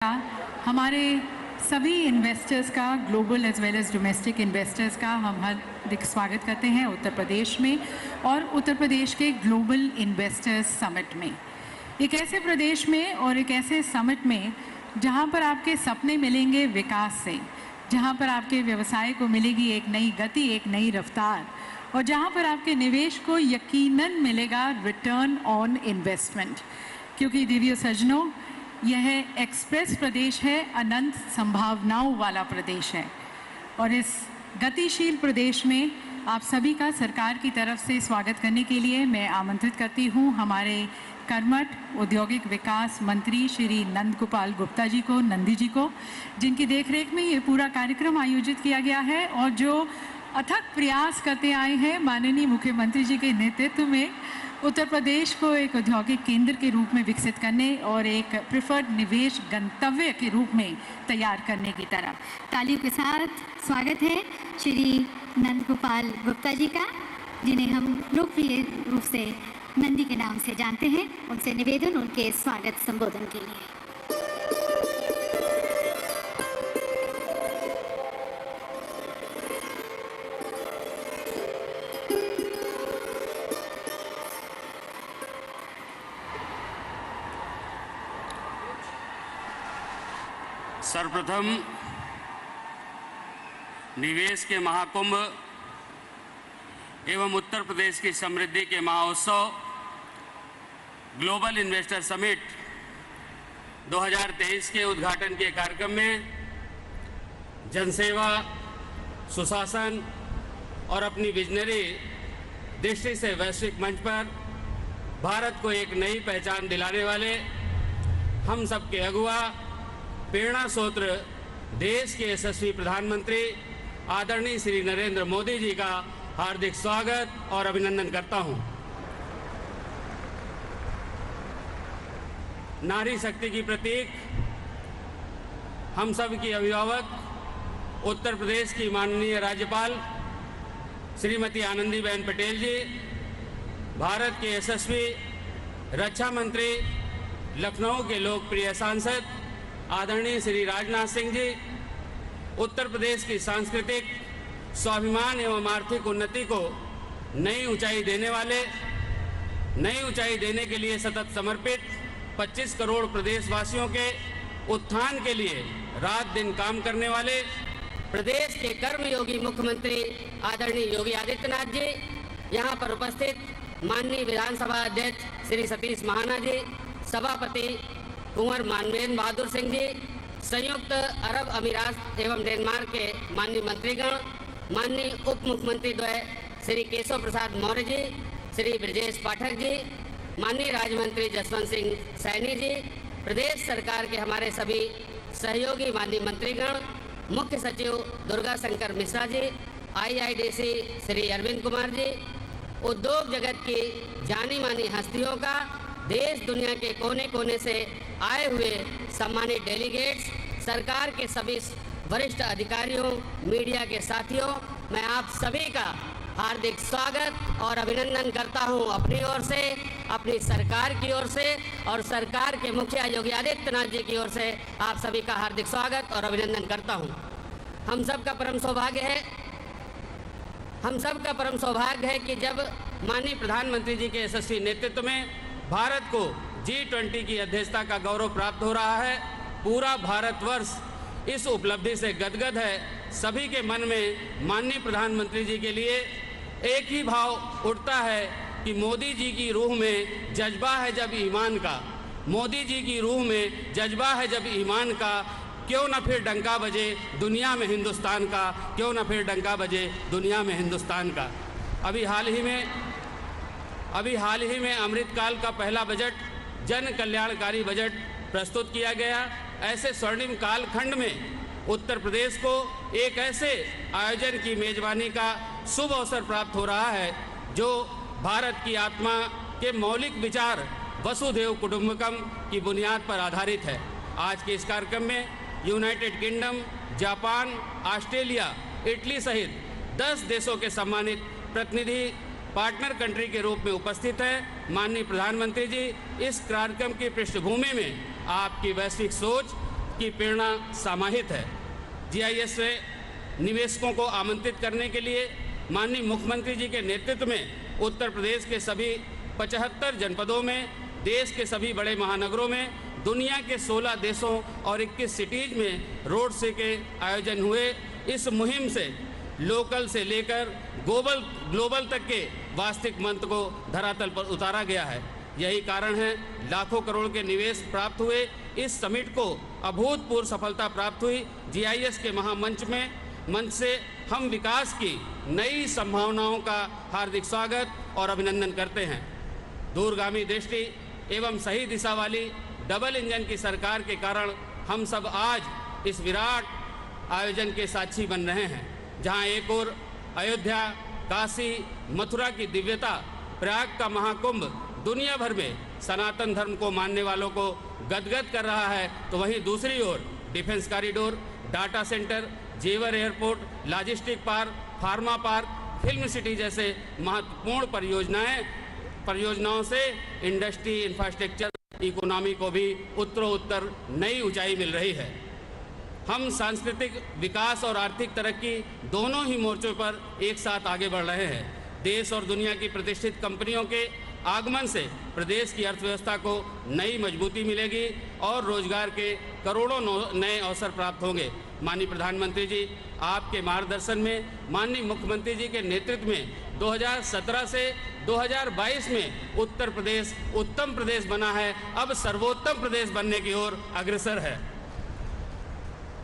हमारे सभी इन्वेस्टर्स का, global as well as domestic investors का हम हार्दिक स्वागत करते हैं उत्तर प्रदेश में और उत्तर प्रदेश के ग्लोबल इन्वेस्टर्स समिट में। एक ऐसे प्रदेश में और एक ऐसे समिट में जहां पर आपके सपने मिलेंगे विकास से, जहां पर आपके व्यवसाय को मिलेगी एक नई गति, एक नई रफ्तार, और जहां पर आपके निवेश को यकीनन मिलेगा रिटर्न ऑन इन्वेस्टमेंट। क्योंकि दीदियों सज्जनों, यह एक्सप्रेस प्रदेश है, अनंत संभावनाओं वाला प्रदेश है। और इस गतिशील प्रदेश में आप सभी का सरकार की तरफ से स्वागत करने के लिए मैं आमंत्रित करती हूँ हमारे कर्मठ औद्योगिक विकास मंत्री श्री नंद गोपाल गुप्ता जी को, नंदी जी को, जिनकी देखरेख में ये पूरा कार्यक्रम आयोजित किया गया है और जो अथक प्रयास करते आए हैं माननीय मुख्यमंत्री जी के नेतृत्व में उत्तर प्रदेश को एक औद्योगिक केंद्र के रूप में विकसित करने और एक प्रिफर्ड निवेश गंतव्य के रूप में तैयार करने की तरफ। तालियों के साथ स्वागत है श्री नंद गोपाल गुप्ता जी का, जिन्हें हम लोकप्रिय रूप से नंदी के नाम से जानते हैं। उनसे निवेदन उनके स्वागत संबोधन के लिए। सर्वप्रथम निवेश के महाकुंभ एवं उत्तर प्रदेश की समृद्धि के महोत्सव ग्लोबल इन्वेस्टर समिट 2023 के उद्घाटन के कार्यक्रम में जनसेवा, सुशासन और अपनी विजनरी दृष्टि से वैश्विक मंच पर भारत को एक नई पहचान दिलाने वाले हम सबके अगुवा, प्रेरणा स्रोत, देश के यशस्वी प्रधानमंत्री आदरणीय श्री नरेंद्र मोदी जी का हार्दिक स्वागत और अभिनंदन करता हूं। नारी शक्ति की प्रतीक, हम सब की अभिभावक, उत्तर प्रदेश की माननीय राज्यपाल श्रीमती आनंदीबेन पटेल जी, भारत के यशस्वी रक्षा मंत्री, लखनऊ के लोकप्रिय सांसद आदरणीय श्री राजनाथ सिंह जी, उत्तर प्रदेश की सांस्कृतिक स्वाभिमान एवं आर्थिक उन्नति को नई ऊंचाई देने वाले, नई ऊंचाई देने के लिए सतत समर्पित 25 करोड़ प्रदेशवासियों के उत्थान के लिए रात दिन काम करने वाले प्रदेश के कर्मयोगी मुख्यमंत्री आदरणीय योगी आदित्यनाथ जी, यहाँ पर उपस्थित माननीय विधानसभा अध्यक्ष श्री सतीश महाना जी, सभापति कुंवर मानवेंद्र बहादुर सिंह जी, संयुक्त अरब अमीरात एवं डेनमार्क के माननीय मंत्रीगण, माननीय उप मुख्यमंत्री द्वय श्री केशव प्रसाद मौर्य जी, श्री ब्रजेश पाठक जी, माननीय राज्य मंत्री जसवंत सिंह सैनी जी, प्रदेश सरकार के हमारे सभी सहयोगी माननीय मंत्रीगण, मुख्य सचिव दुर्गा शंकर मिश्रा जी, IIDC श्री अरविंद कुमार जी, उद्योग जगत की जानी मानी हस्तियों का, देश दुनिया के कोने कोने से आए हुए सम्मानित डेलीगेट्स, सरकार के सभी वरिष्ठ अधिकारियों, मीडिया के साथियों, मैं आप सभी का हार्दिक स्वागत और अभिनंदन करता हूं अपनी ओर से, अपनी सरकार की ओर से और सरकार के मुखिया योगी आदित्यनाथ जी की ओर से आप सभी का हार्दिक स्वागत और अभिनंदन करता हूं। हम सब का परम सौभाग्य है कि जब माननीय प्रधानमंत्री जी के यशस्वी नेतृत्व में भारत को G20 की अध्यक्षता का गौरव प्राप्त हो रहा है। पूरा भारतवर्ष इस उपलब्धि से गदगद है। सभी के मन में माननीय प्रधानमंत्री जी के लिए एक ही भाव उठता है कि मोदी जी की रूह में जज्बा है जब ईमान का, मोदी जी की रूह में जज्बा है जब ईमान का, क्यों न फिर डंका बजे दुनिया में हिंदुस्तान का, क्यों न फिर डंका बजे दुनिया में हिंदुस्तान का। अभी हाल ही में अमृतकाल का पहला बजट, जन कल्याणकारी बजट प्रस्तुत किया गया। ऐसे स्वर्णिम कालखंड में उत्तर प्रदेश को एक ऐसे आयोजन की मेजबानी का शुभ अवसर प्राप्त हो रहा है जो भारत की आत्मा के मौलिक विचार वसुधैव कुटुंबकम की बुनियाद पर आधारित है। आज के इस कार्यक्रम में United kingdom, Japan, Australia, Italy सहित 10 देशों के सम्मानित प्रतिनिधि पार्टनर कंट्री के रूप में उपस्थित है। माननीय प्रधानमंत्री जी, इस कार्यक्रम की पृष्ठभूमि में आपकी वैश्विक सोच, की प्रेरणा समाहित है। जीआईएस से निवेशकों को आमंत्रित करने के लिए माननीय मुख्यमंत्री जी के नेतृत्व में उत्तर प्रदेश के सभी 75 जनपदों में, देश के सभी बड़े महानगरों में, दुनिया के 16 देशों और 21 सिटीज में रोड शो के आयोजन हुए। इस मुहिम से लोकल से लेकर ग्लोबल तक के वास्तविक मंत्र को धरातल पर उतारा गया है। यही कारण है लाखों करोड़ के निवेश प्राप्त हुए। इस समिट को अभूतपूर्व सफलता प्राप्त हुई। जीआईएस के महामंच से हम विकास की नई संभावनाओं का हार्दिक स्वागत और अभिनंदन करते हैं। दूरगामी दृष्टि एवं सही दिशा वाली डबल इंजन की सरकार के कारण हम सब आज इस विराट आयोजन के साक्षी बन रहे हैं, जहां एक ओर अयोध्या, काशी, मथुरा की दिव्यता, प्रयाग का महाकुंभ दुनिया भर में सनातन धर्म को मानने वालों को गदगद कर रहा है, तो वहीं दूसरी ओर डिफेंस कॉरिडोर, डाटा सेंटर, जेवर airport, logistic park, pharma park, film city जैसे महत्वपूर्ण परियोजनाओं से इंडस्ट्री, इंफ्रास्ट्रक्चर, इकोनॉमी को भी उत्तरोत्तर नई ऊंचाई मिल रही है। हम सांस्कृतिक विकास और आर्थिक तरक्की दोनों ही मोर्चों पर एक साथ आगे बढ़ रहे हैं। देश और दुनिया की प्रतिष्ठित कंपनियों के आगमन से प्रदेश की अर्थव्यवस्था को नई मजबूती मिलेगी और रोजगार के करोड़ों नए अवसर प्राप्त होंगे। माननीय प्रधानमंत्री जी, आपके मार्गदर्शन में, माननीय मुख्यमंत्री जी के नेतृत्व में 2017 से 2022 में उत्तर प्रदेश उत्तम प्रदेश बना है, अब सर्वोत्तम प्रदेश बनने की ओर अग्रसर है।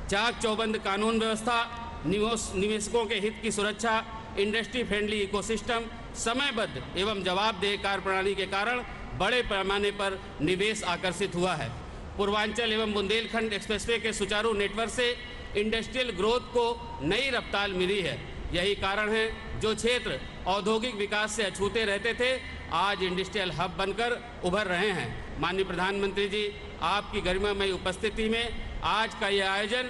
चाक चौबंद कानून व्यवस्था, निवेशकों के हित की सुरक्षा, इंडस्ट्री फ्रेंडली इकोसिस्टम, समयबद्ध एवं जवाबदेह कार्यप्रणाली के कारण बड़े पैमाने पर निवेश आकर्षित हुआ है। पूर्वांचल एवं बुंदेलखंड एक्सप्रेसवे के सुचारू नेटवर्क से इंडस्ट्रियल ग्रोथ को नई रफ्तार मिली है। यही कारण है जो क्षेत्र औद्योगिक विकास से अछूते रहते थे, आज इंडस्ट्रियल हब बनकर उभर रहे हैं। माननीय प्रधानमंत्री जी, आपकी गरिमामयी उपस्थिति में आज का यह आयोजन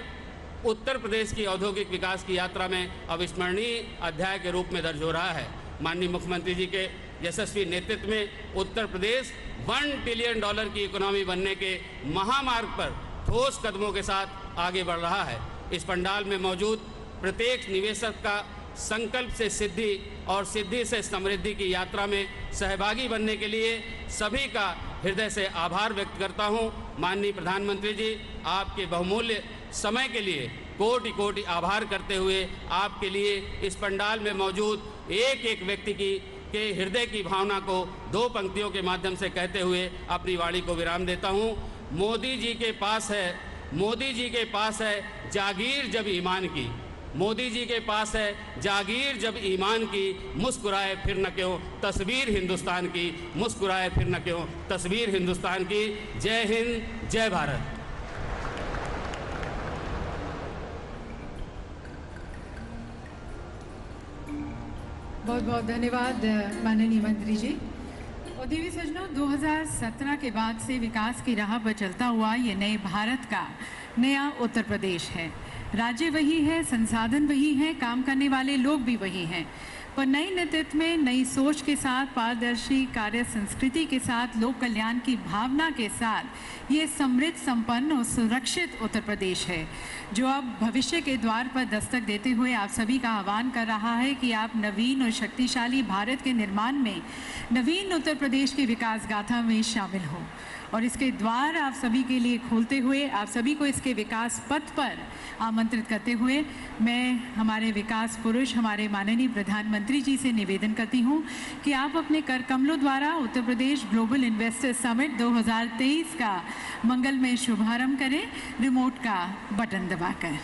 उत्तर प्रदेश की औद्योगिक विकास की यात्रा में अविस्मरणीय अध्याय के रूप में दर्ज हो रहा है। माननीय मुख्यमंत्री जी के यशस्वी नेतृत्व में उत्तर प्रदेश $1 ट्रिलियन की इकोनॉमी बनने के महामार्ग पर ठोस कदमों के साथ आगे बढ़ रहा है। इस पंडाल में मौजूद प्रत्येक निवेशक का संकल्प से सिद्धि और सिद्धि से समृद्धि की यात्रा में सहभागी बनने के लिए सभी का हृदय से आभार व्यक्त करता हूं। माननीय प्रधानमंत्री जी, आपके बहुमूल्य समय के लिए कोटि कोटि आभार करते हुए आपके लिए इस पंडाल में मौजूद एक एक व्यक्ति के हृदय की भावना को 2 पंक्तियों के माध्यम से कहते हुए अपनी वाणी को विराम देता हूं। मोदी जी के पास है जागीर जब ईमान की, मोदी जी के पास है जागीर जब ईमान की, मुस्कुराए फिर न क्यों तस्वीर हिंदुस्तान की, मुस्कुराए फिर न क्यों तस्वीर हिंदुस्तान की। जय हिंद, जय भारत। बहुत बहुत धन्यवाद माननीय मंत्री जी। और देवी सज्जनों, 2017 के बाद से विकास की राह पर चलता हुआ ये नए भारत का नया उत्तर प्रदेश है। राज्य वही है, संसाधन वही है, काम करने वाले लोग भी वही हैं, पर नई नेतृत्व में नई सोच के साथ, पारदर्शी कार्य संस्कृति के साथ, लोक कल्याण की भावना के साथ ये समृद्ध, संपन्न और सुरक्षित उत्तर प्रदेश है, जो अब भविष्य के द्वार पर दस्तक देते हुए आप सभी का आह्वान कर रहा है कि आप नवीन और शक्तिशाली भारत के निर्माण में, नवीन उत्तर प्रदेश की विकास गाथा में शामिल हो। और इसके द्वार आप सभी के लिए खोलते हुए, आप सभी को इसके विकास पथ पर आमंत्रित करते हुए, मैं हमारे विकास पुरुष, हमारे माननीय प्रधानमंत्री जी से निवेदन करती हूं कि आप अपने कर कमलों द्वारा Uttar Pradesh global investor summit 2023 का मंगलमय शुभारंभ करें, रिमोट का बटन दबाकर।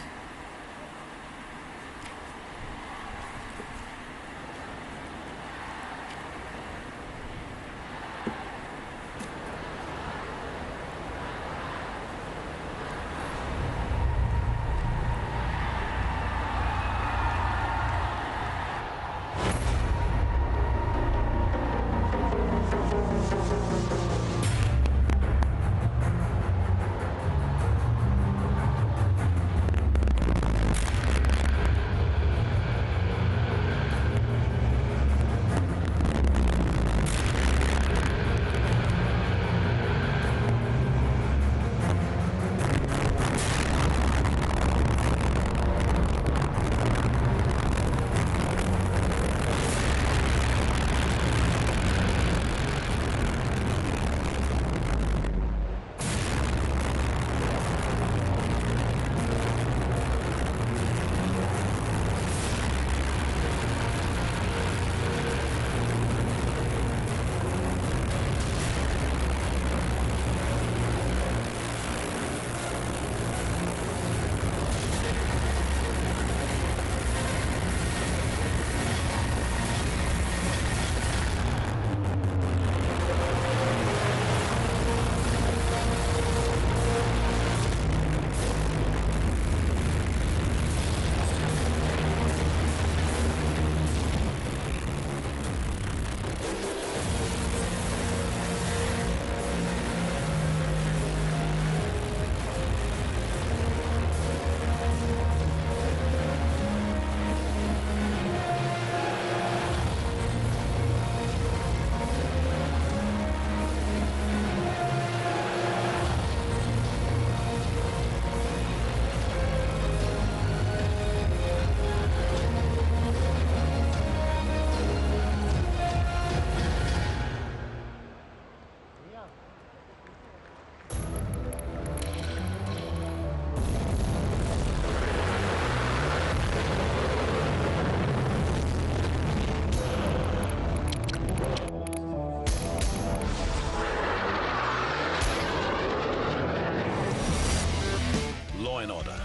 and order,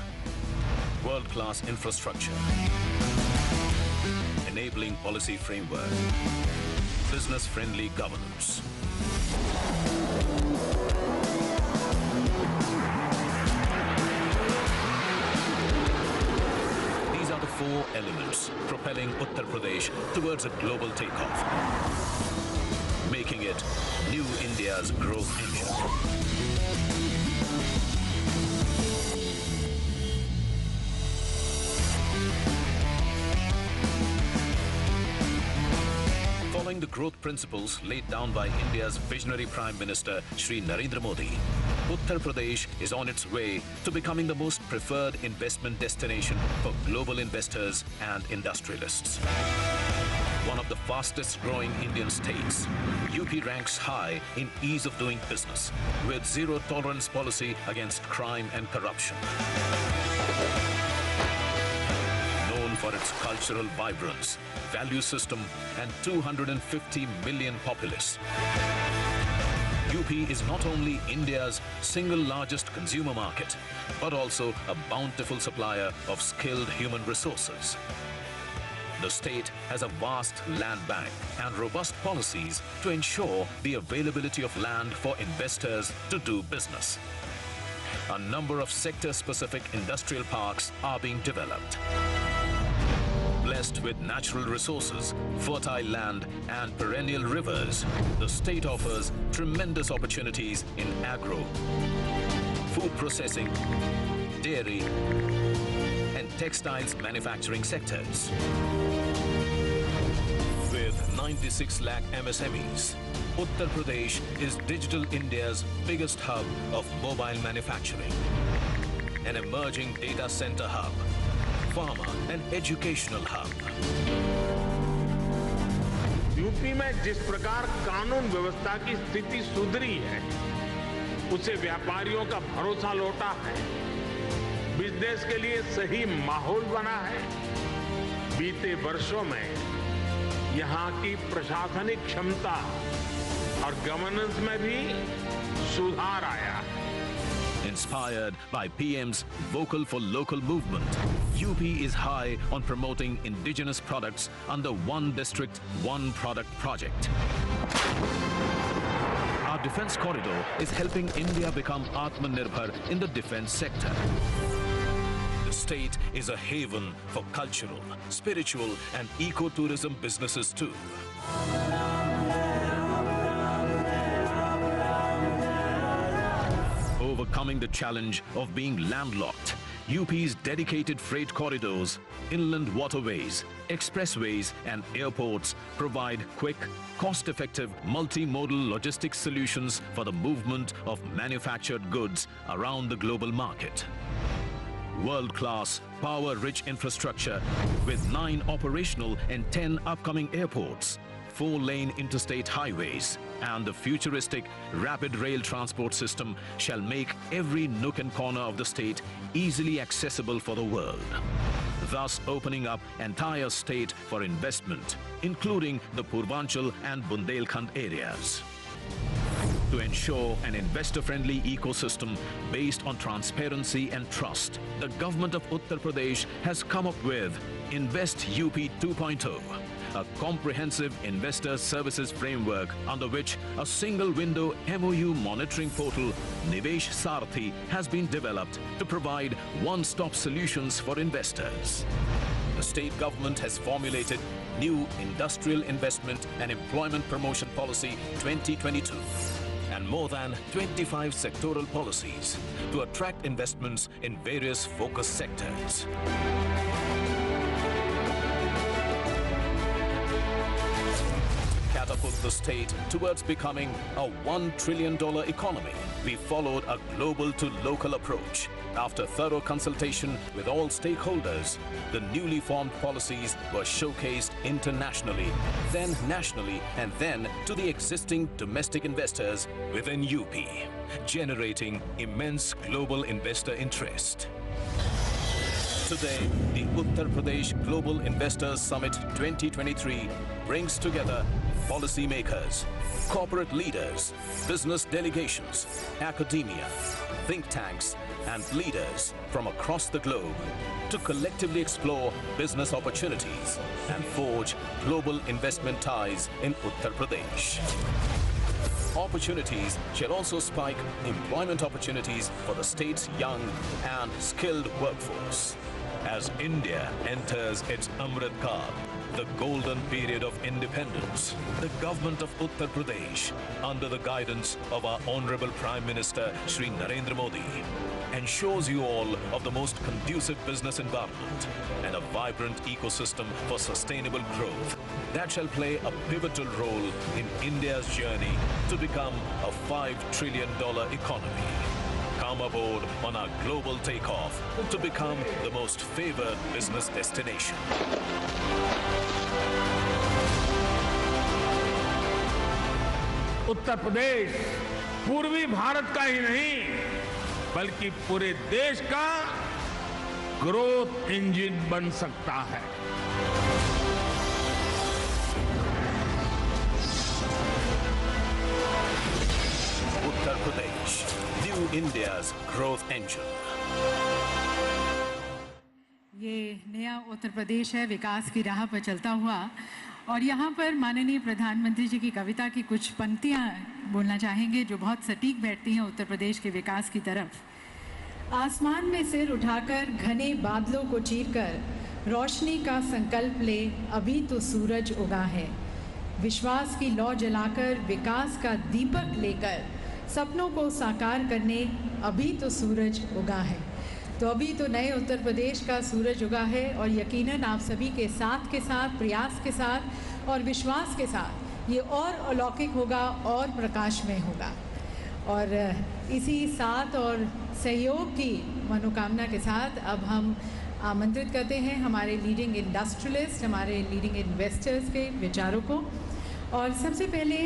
world-class infrastructure, enabling policy framework, business-friendly governance. These are the four elements propelling Uttar Pradesh towards a global takeoff, making it New India's growth engine. Following the growth principles laid down by India's visionary Prime Minister Shri Narendra Modi, Uttar Pradesh is on its way to becoming the most preferred investment destination for global investors and industrialists. One of the fastest growing Indian states, UP ranks high in ease of doing business with zero tolerance policy against crime and corruption. Known for its cultural vibrance, value system and 250 million populace, UP is not only India's single largest consumer market, but also a bountiful supplier of skilled human resources. The state has a vast land bank and robust policies to ensure the availability of land for investors to do business. A number of sector-specific industrial parks are being developed. Blessed with natural resources, fertile land and perennial rivers, the state offers tremendous opportunities in agro, food processing, dairy and textiles manufacturing sectors. With 96 lakh MSMEs, Uttar Pradesh is Digital India's biggest hub of mobile manufacturing, an emerging data center hub, pharma and educational hub. UP में जिस प्रकार कानून व्यवस्था की स्थिति सुधरी है, उससे व्यापारियों का भरोसा लौटा है, बिजनेस के लिए सही माहौल बना है। बीते वर्षों में यहाँ की प्रशासनिक क्षमता और गवर्नेंस में भी सुधार आया है। Inspired by PM's Vocal for Local movement, UP is high on promoting indigenous products under One District, One Product project. Our defense corridor is helping India become Atmanirbhar in the defense sector. The state is a haven for cultural, spiritual and eco-tourism businesses too. Overcoming the challenge of being landlocked, UP's dedicated freight corridors, inland waterways, expressways and airports provide quick, cost-effective, multimodal logistics solutions for the movement of manufactured goods around the global market. World-class, power-rich infrastructure with 9 operational and 10 upcoming airports, 4-lane interstate highways and the futuristic rapid rail transport system shall make every nook and corner of the state easily accessible for the world, thus opening up entire state for investment, including the Purvanchal and Bundelkhand areas. To ensure an investor-friendly ecosystem based on transparency and trust, the government of Uttar Pradesh has come up with Invest UP 2.0, a comprehensive investor services framework under which a single-window MOU monitoring portal, Nivesh Sarathi, has been developed to provide one-stop solutions for investors. The state government has formulated New Industrial Investment and Employment Promotion Policy 2022 and more than 25 sectoral policies to attract investments in various focus sectors. Catapult the state towards becoming a $1 trillion economy, we followed a global to local approach. After thorough consultation with all stakeholders, the newly formed policies were showcased internationally, then nationally, and then to the existing domestic investors within UP, generating immense global investor interest. Today, the Uttar Pradesh Global Investors Summit 2023 brings together policymakers, corporate leaders, business delegations, academia, think tanks, and leaders from across the globe to collectively explore business opportunities and forge global investment ties in Uttar Pradesh. Opportunities shall also spike employment opportunities for the state's young and skilled workforce. As India enters its Amrit Kaal, the golden period of independence, the government of Uttar Pradesh, under the guidance of our Honorable Prime Minister Shri Narendra Modi, ensures you all of the most conducive business environment and a vibrant ecosystem for sustainable growth that shall play a pivotal role in India's journey to become a $5 trillion economy. Come aboard on our global takeoff to become the most favored business destination. Uttar Pradesh पूर्वी भारत का ही नहीं बल्कि पूरे देश का growth engine बन सकता है। Uttar Pradesh, New India's growth engine. ये नया उत्तर प्रदेश है विकास की राह पर चलता हुआ, और यहाँ पर माननीय प्रधानमंत्री जी की कविता की कुछ पंक्तियाँ बोलना चाहेंगे जो बहुत सटीक बैठती हैं उत्तर प्रदेश के विकास की तरफ। आसमान में सिर उठाकर घने बादलों को चीरकर रोशनी का संकल्प ले, अभी तो सूरज उगा है। विश्वास की लौ जलाकर विकास का दीपक लेकर सपनों को साकार करने, अभी तो सूरज उगा है। तो अभी तो नए उत्तर प्रदेश का सूरज उगा है, और यकीनन आप सभी के साथ प्रयास के साथ और विश्वास के साथ ये और अलौकिक होगा और प्रकाशमय होगा। और इसी साथ और सहयोग की मनोकामना के साथ अब हम आमंत्रित करते हैं हमारे लीडिंग इंडस्ट्रियलिस्ट, हमारे लीडिंग इन्वेस्टर्स के विचारों को। और सबसे पहले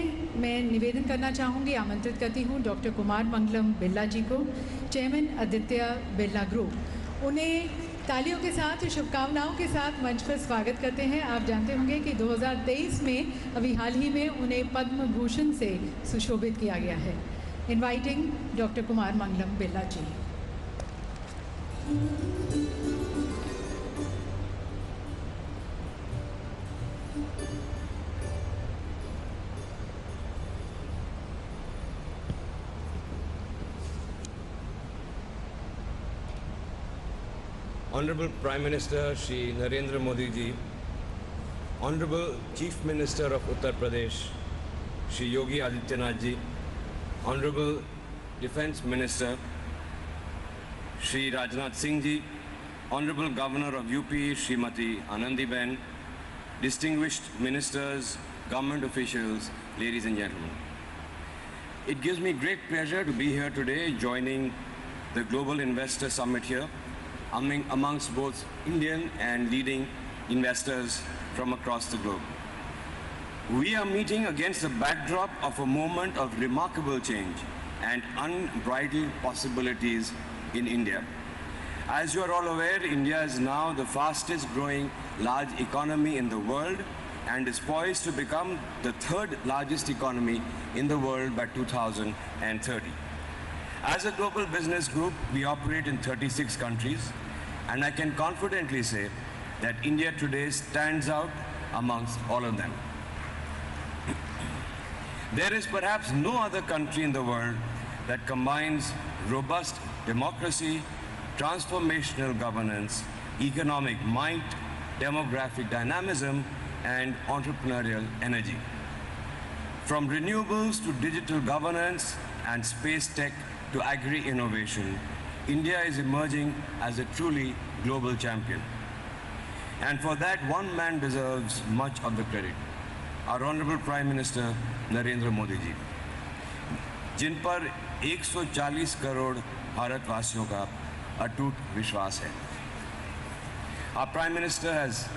मैं निवेदन करना चाहूँगी, आमंत्रित करती हूँ डॉक्टर कुमार मंगलम बिरला जी को, चेयरमैन आदित्य बिरला ग्रुप। उन्हें तालियों के साथ, शुभकामनाओं के साथ मंच पर स्वागत करते हैं। आप जानते होंगे कि 2023 में अभी हाल ही में उन्हें पद्म भूषण से सुशोभित किया गया है। Inviting doctor Kumar Mangalam Birla ji. Honorable Prime Minister Shri Narendra Modi ji, Honorable Chief Minister of Uttar Pradesh Shri Yogi Adityanath ji, Honorable Defence Minister Shri Rajnath Singh ji, Honorable Governor of UP Srimati Anandi Ben, distinguished ministers, government officials, ladies and gentlemen. It gives me great pleasure to be here today joining the Global Investor Summit here, amongst both Indian and leading investors from across the globe. We are meeting against the backdrop of a moment of remarkable change and unbridled possibilities in India. As you are all aware, India is now the fastest growing large economy in the world and is poised to become the third largest economy in the world by 2030. As a global business group, we operate in 36 countries, and I can confidently say that India today stands out amongst all of them. There is perhaps no other country in the world that combines robust democracy, transformational governance, economic might, demographic dynamism, and entrepreneurial energy. From renewables to digital governance and space tech to agri-innovation, India is emerging as a truly global champion. And for that, one man deserves much of the credit, our Honorable Prime Minister Narendra Modi ji, जिन पर 140 करोड़ भारतवासियों का अटूट विश्वास है. Our Prime Minister has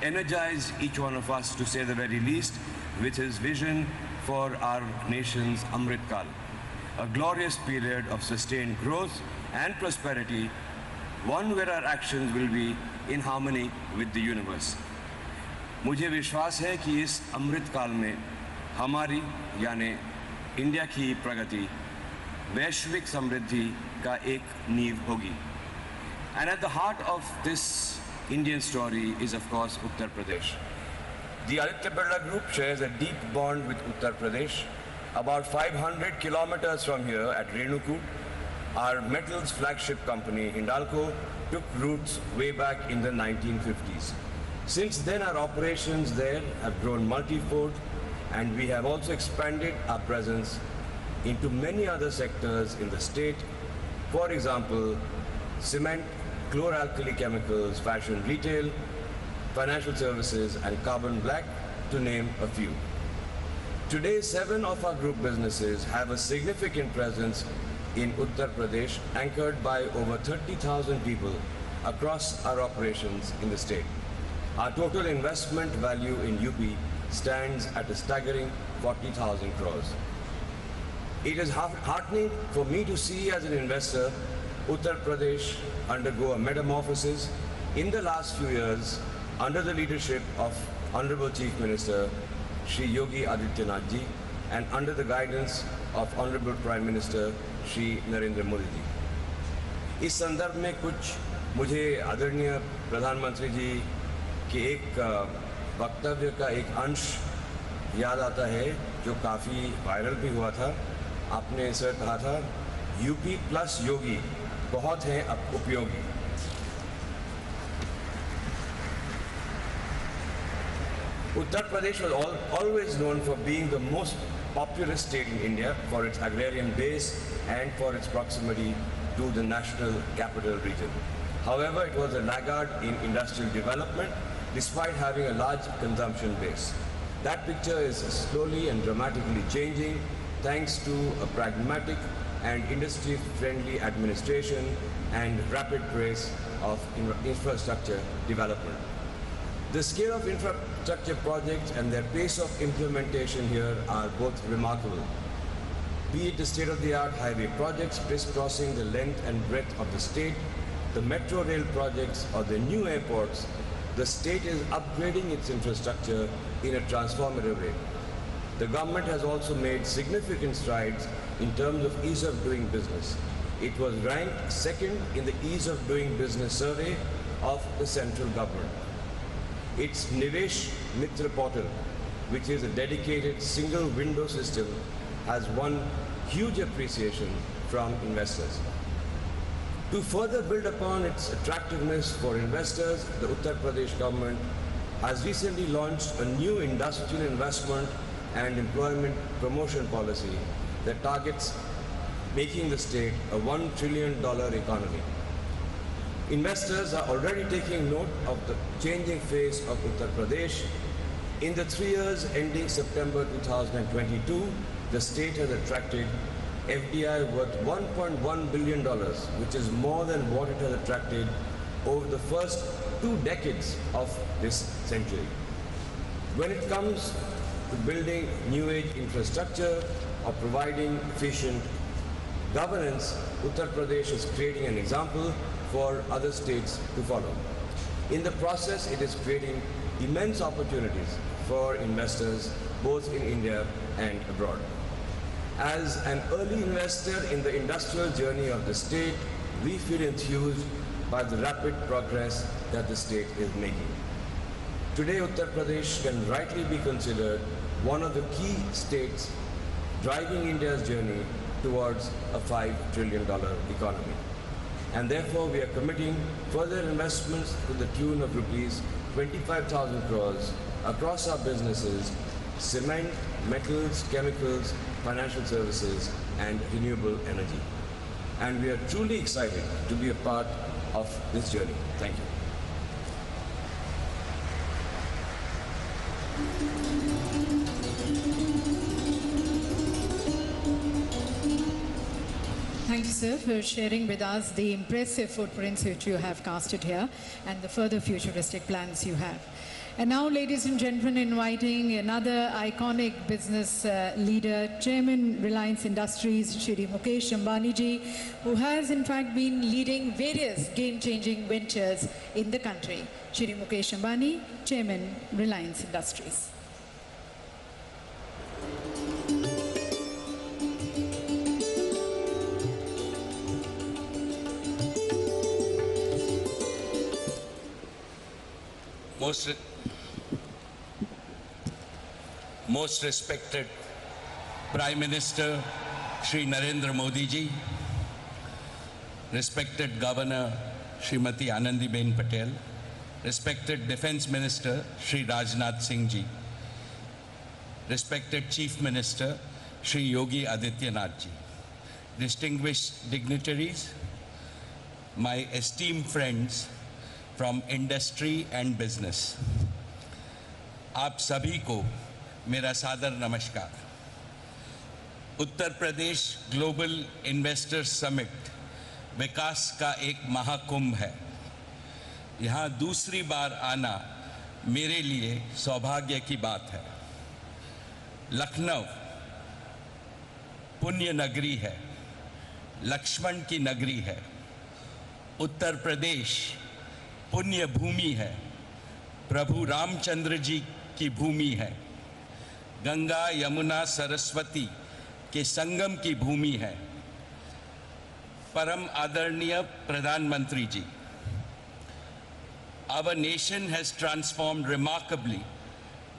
energized each one of us, to say the very least, with his vision for our nation's Amrit Kaal, a glorious period of sustained growth and prosperity, one where our actions will be in harmony with the universe. मुझे विश्वास है कि इस अमृत काल में हमारी यानी India की प्रगति वैश्विक समृद्धि का एक नींव होगी. And at the heart of this Indian story is of course Uttar Pradesh. The Aditya Birla Group shares a deep bond with Uttar Pradesh. About 500 kilometers from here at Renukoot, our metals flagship company Hindalco took roots way back in the 1950s. Since then our operations there have grown multifold, and we have also expanded our presence into many other sectors in the state. For example, cement, chlor-alkali chemicals, fashion retail, financial services, and carbon black, to name a few. Today, 7 of our group businesses have a significant presence in Uttar Pradesh, anchored by over 30,000 people across our operations in the state. Our total investment value in UP stands at a staggering 40,000 crores. It is heartening for me to see as an investor Uttar Pradesh undergo a metamorphosis in the last few years under the leadership of Honorable Chief Minister Shri Yogi Adityanath ji and under the guidance of Honorable Prime Minister Shri Narendra Modi ji. इस संदर्भ में कुछ मुझे आदरणीय प्रधानमंत्री जी के एक वक्तव्य का एक अंश याद आता है जो काफ़ी वायरल भी हुआ था. आपने इसे कहा था, यूपी प्लस योगी बहुत हैं अब उपयोगी. Uttar Pradesh was always known for being the most populous state in India for its agrarian base and for its proximity to the national capital region. However, it was a laggard in industrial development despite having a large consumption base. That picture is slowly and dramatically changing thanks to a pragmatic and industry-friendly administration and rapid pace of infrastructure development. The scale of infrastructure projects and their pace of implementation here are both remarkable. Be it the state-of-the-art highway projects crisscrossing the length and breadth of the state, the metro rail projects or the new airports, the state is upgrading its infrastructure in a transformative way. The government has also made significant strides in terms of ease of doing business. It was ranked second in the ease of doing business survey of the central government. Its Nivesh Mitra portal, which is a dedicated single window system, has won huge appreciation from investors. To further build upon its attractiveness for investors, the Uttar Pradesh government has recently launched a new industrial investment and employment promotion policy that targets making the state a $1 trillion economy. Investors are already taking note of the changing face of Uttar Pradesh. In the 3 years ending September 2022, the state has attracted FDI worth $1.1 billion, which is more than what it has attracted over the first 2 decades of this century. When it comes to building new age infrastructure or providing efficient governance, Uttar Pradesh is creating an example for other states to follow. In the process, it is creating immense opportunities for investors both in India and abroad. As an early investor in the industrial journey of the state, we feel enthused by the rapid progress that the state is making. Today, Uttar Pradesh can rightly be considered one of the key states driving India's journey towards a $5 trillion economy. And therefore, we are committing further investments to the tune of rupees 25,000 crores across our businesses: cement, metals, chemicals, financial services, and renewable energy. And we are truly excited to be a part of this journey. Thank you. Thank you, sir, for sharing with us the impressive footprints which you have casted here and the further futuristic plans you have. And now, ladies and gentlemen, inviting another iconic business leader, Chairman Reliance Industries, Shri Mukesh Ambani ji, who has in fact been leading various game-changing ventures in the country. Shri Mukesh Ambani, Chairman Reliance Industries. Most respected Prime Minister Shri Narendra Modi ji, respected Governor Srimati Anandiben Patel, respected Defence Minister Shri Rajnath Singh ji, respected Chief Minister Shri Yogi Adityanath ji, distinguished dignitaries, my esteemed friends from industry and business, आप सभी को मेरा सादर नमस्कार। Uttar Pradesh global investors summit विकास का एक महाकुंभ है। यहाँ दूसरी बार आना मेरे लिए सौभाग्य की बात है। लखनऊ पुण्य नगरी है, लक्ष्मण की नगरी है। उत्तर प्रदेश पुण्य भूमि है, प्रभु रामचंद्र जी की भूमि है। गंगा यमुना सरस्वती के संगम की भूमि है। परम आदरणीय प्रधानमंत्री जी, our nation has transformed remarkably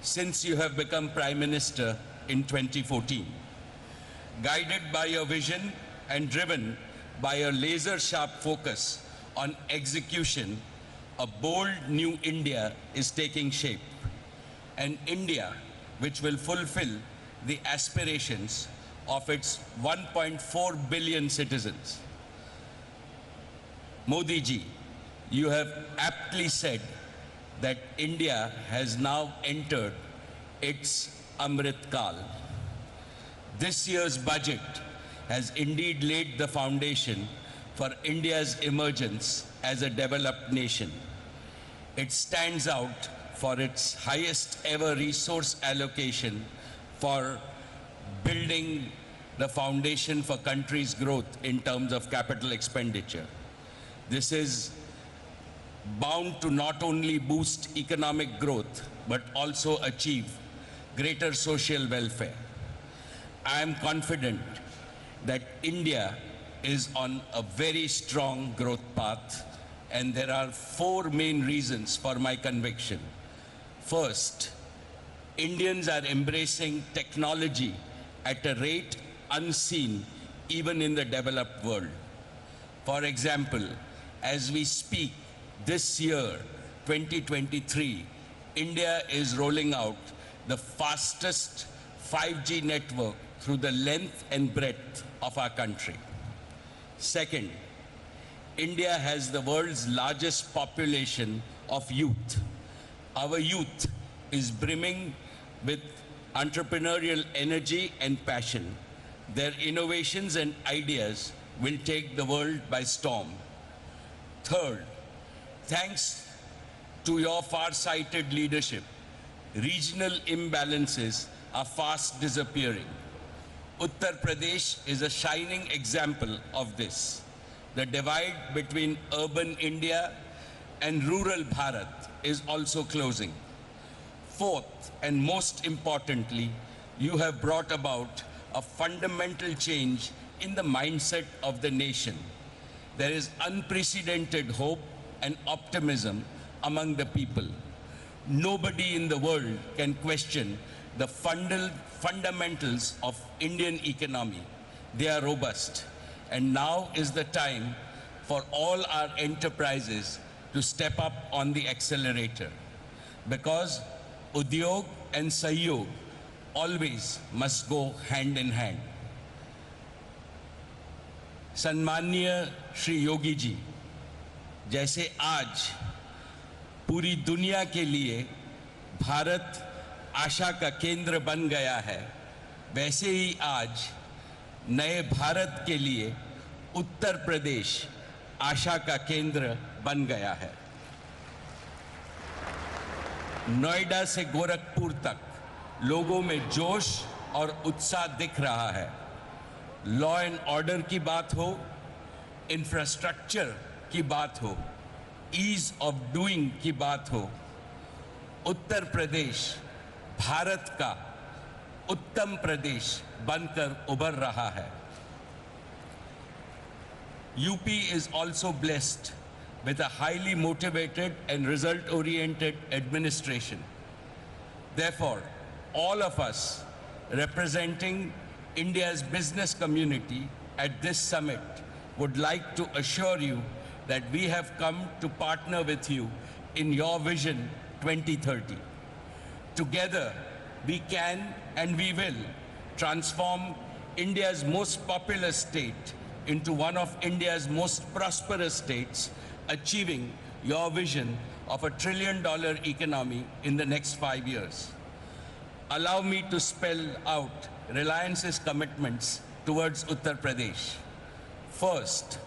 since you have become Prime Minister in 2014. Guided by your vision and driven by a laser-sharp focus on execution, a bold new India is taking shape. An India which will fulfill the aspirations of its 1.4 billion citizens. Modi ji, you have aptly said that India has now entered its Amrit Kal. This year's budget has indeed laid the foundation for India's emergence as a developed nation. It stands out for its highest ever resource allocation for building the foundation for country's growth in terms of capital expenditure. This is bound to not only boost economic growth, but also achieve greater social welfare. I am confident that India is on a very strong growth path, and there are four main reasons for my conviction. First, Indians are embracing technology at a rate unseen even in the developed world. For example, as we speak, this year, 2023, India is rolling out the fastest 5G network through the length and breadth of our country. Second, India has the world's largest population of youth. Our youth is brimming with entrepreneurial energy and passion. Their innovations and ideas will take the world by storm. Third, thanks to your far-sighted leadership, regional imbalances are fast disappearing. Uttar Pradesh is a shining example of this. The divide between urban India and rural Bharat is also closing. Fourth, and most importantly, you have brought about a fundamental change in the mindset of the nation. There is unprecedented hope and optimism among the people. Nobody in the world can question the fundamentals of Indian economy. They are robust. And now is the time for all our enterprises to step up on the accelerator, because Udyog and Sahyog always must go hand in hand. सम्माननीय श्री योगी जी, जैसे आज पूरी दुनिया के लिए भारत आशा का केंद्र बन गया है, वैसे ही आज नए भारत के लिए उत्तर प्रदेश आशा का केंद्र बन गया है। नोएडा से गोरखपुर तक लोगों में जोश और उत्साह दिख रहा है। लॉ एंड ऑर्डर की बात हो, इंफ्रास्ट्रक्चर की बात हो, ईज ऑफ डूइंग की बात हो, उत्तर प्रदेश भारत का उत्तम प्रदेश बनकर उभर रहा है। UP is also blessed with a highly motivated and result-oriented administration. Therefore, all of us representing India's business community at this summit would like to assure you that we have come to partner with you in your Vision 2030. Together, we can and we will transform India's most populous state into one of India's most prosperous states, achieving your vision of $1 trillion economy in the next 5 years. Allow me to spell out Reliance's commitments towards Uttar Pradesh. First,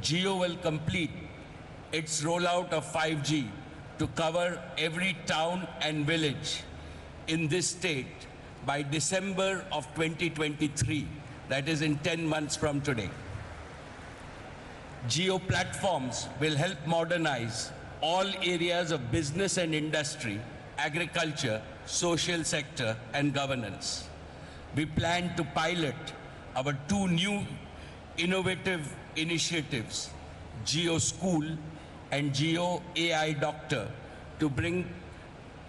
Jio will complete its rollout of 5G to cover every town and village in this state by December of 2023, that is in 10 months from today. Jio platforms will help modernize all areas of business and industry, agriculture, social sector, and governance. We plan to pilot our 2 new innovative initiatives, Jio School and Jio AI Doctor, to bring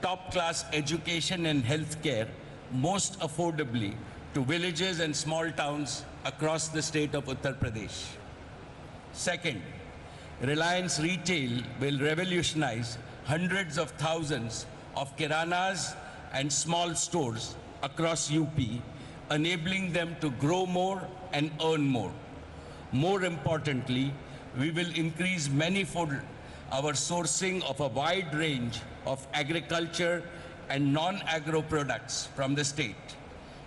top-class education and healthcare most affordably to villages and small towns across the state of Uttar Pradesh. Second, Reliance Retail will revolutionize hundreds of thousands of kiranas and small stores across UP, enabling them to grow more and earn more. More importantly, we will increase manifold our sourcing of a wide range of agriculture and non-agro products from the state.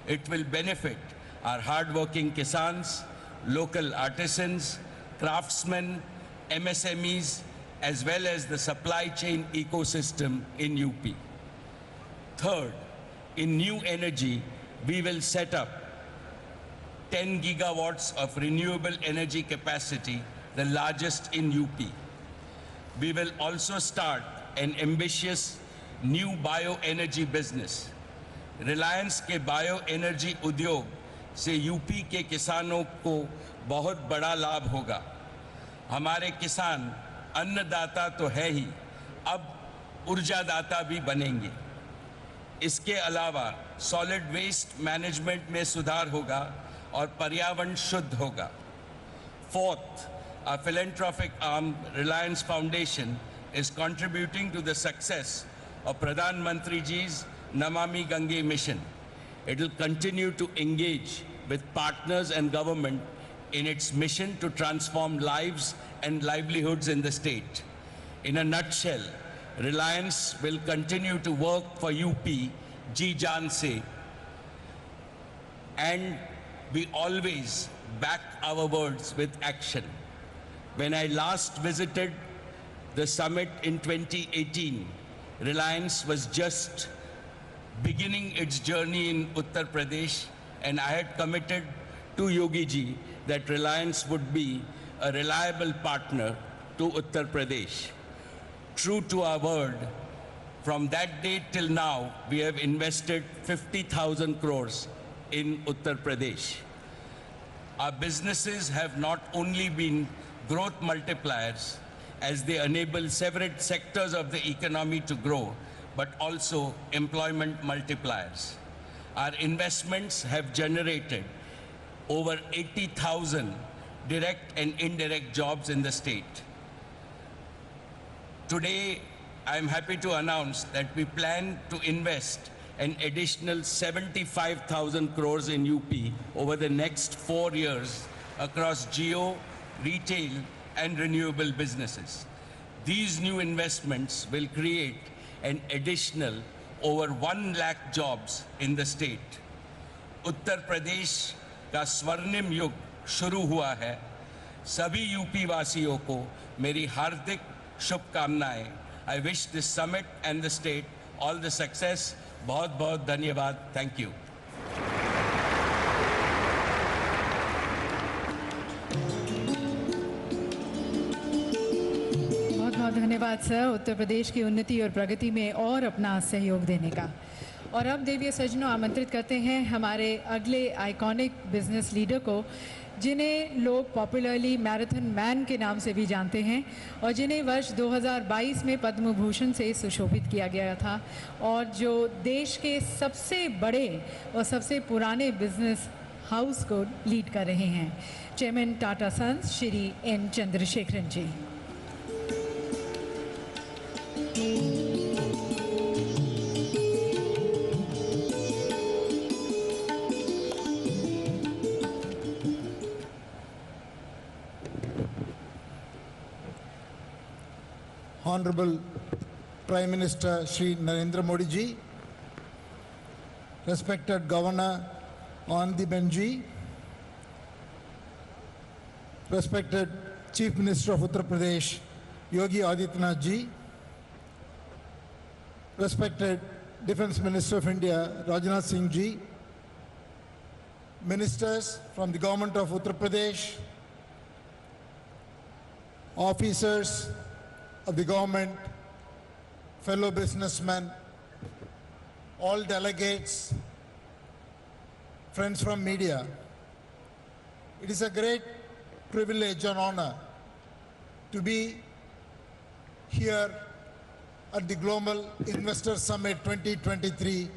It will benefit our hard-working kisans, local artisans, craftsmen, MSMEs, as well as the supply chain ecosystem in UP. Third, in new energy, we will set up 10 gigawatts of renewable energy capacity, the largest in UP. We will also start an ambitious new bioenergy business. Reliance के bioenergy उद्योग से UP के किसानों को बहुत बड़ा लाभ होगा. हमारे किसान अन्नदाता तो है ही, अब ऊर्जादाता भी बनेंगे. इसके अलावा सॉलिड वेस्ट मैनेजमेंट में सुधार होगा और पर्यावरण शुद्ध होगा. Fourth, our philanthropic arm, Reliance Foundation, is contributing to the success of Pradhan Mantri Ji's Namami Gange mission. It will continue to engage with partners and government in its mission to transform lives and livelihoods in the state. In a nutshell, Reliance will continue to work for UP, Ji Jaan se, and we always back our words with action. When I last visited the summit in 2018, Reliance was just beginning its journey in Uttar Pradesh, and I had committed to Yogi Ji that Reliance would be a reliable partner to Uttar Pradesh. True to our word, from that date till now, we have invested 50,000 crores in Uttar Pradesh. Our businesses have not only been growth multipliers as they enable several sectors of the economy to grow, but also employment multipliers. Our investments have generated over 80,000 direct and indirect jobs in the state. Today, I am happy to announce that we plan to invest an additional 75,000 crores in UP over the next 4 years across Jio, retail, and renewable businesses. These new investments will create an additional over 1 lakh jobs in the state. Uttar Pradesh का स्वर्णिम युग शुरू हुआ है. सभी UP वासियों को मेरी हार्दिक शुभकामनाएं. I wish this summit and the state all the success. बहुत बहुत धन्यवाद. Thank you. बहुत बहुत धन्यवाद सर, उत्तर प्रदेश की उन्नति और प्रगति में और अपना सहयोग देने का. और अब देवीय सज्जनों, आमंत्रित करते हैं हमारे अगले आइकॉनिक बिजनेस लीडर को, जिन्हें लोग पॉपुलरली मैराथन मैन के नाम से भी जानते हैं और जिन्हें वर्ष 2022 में पद्म भूषण से सुशोभित किया गया था और जो देश के सबसे बड़े और सबसे पुराने बिजनेस हाउस को लीड कर रहे हैं, chairman Tata sons Shri N Chandrasekaran ji. Honorable Prime Minister Shri Narendra Modi ji, respected Governor Anandiben ji, respected Chief Minister of Uttar Pradesh Yogi Adityanath ji, respected Defence Minister of India Rajnath Singh ji, ministers from the government of Uttar Pradesh, officers of the government, fellow businessmen, all delegates, friends from media. It is a great privilege and honor to be here at the Global Investor Summit 2023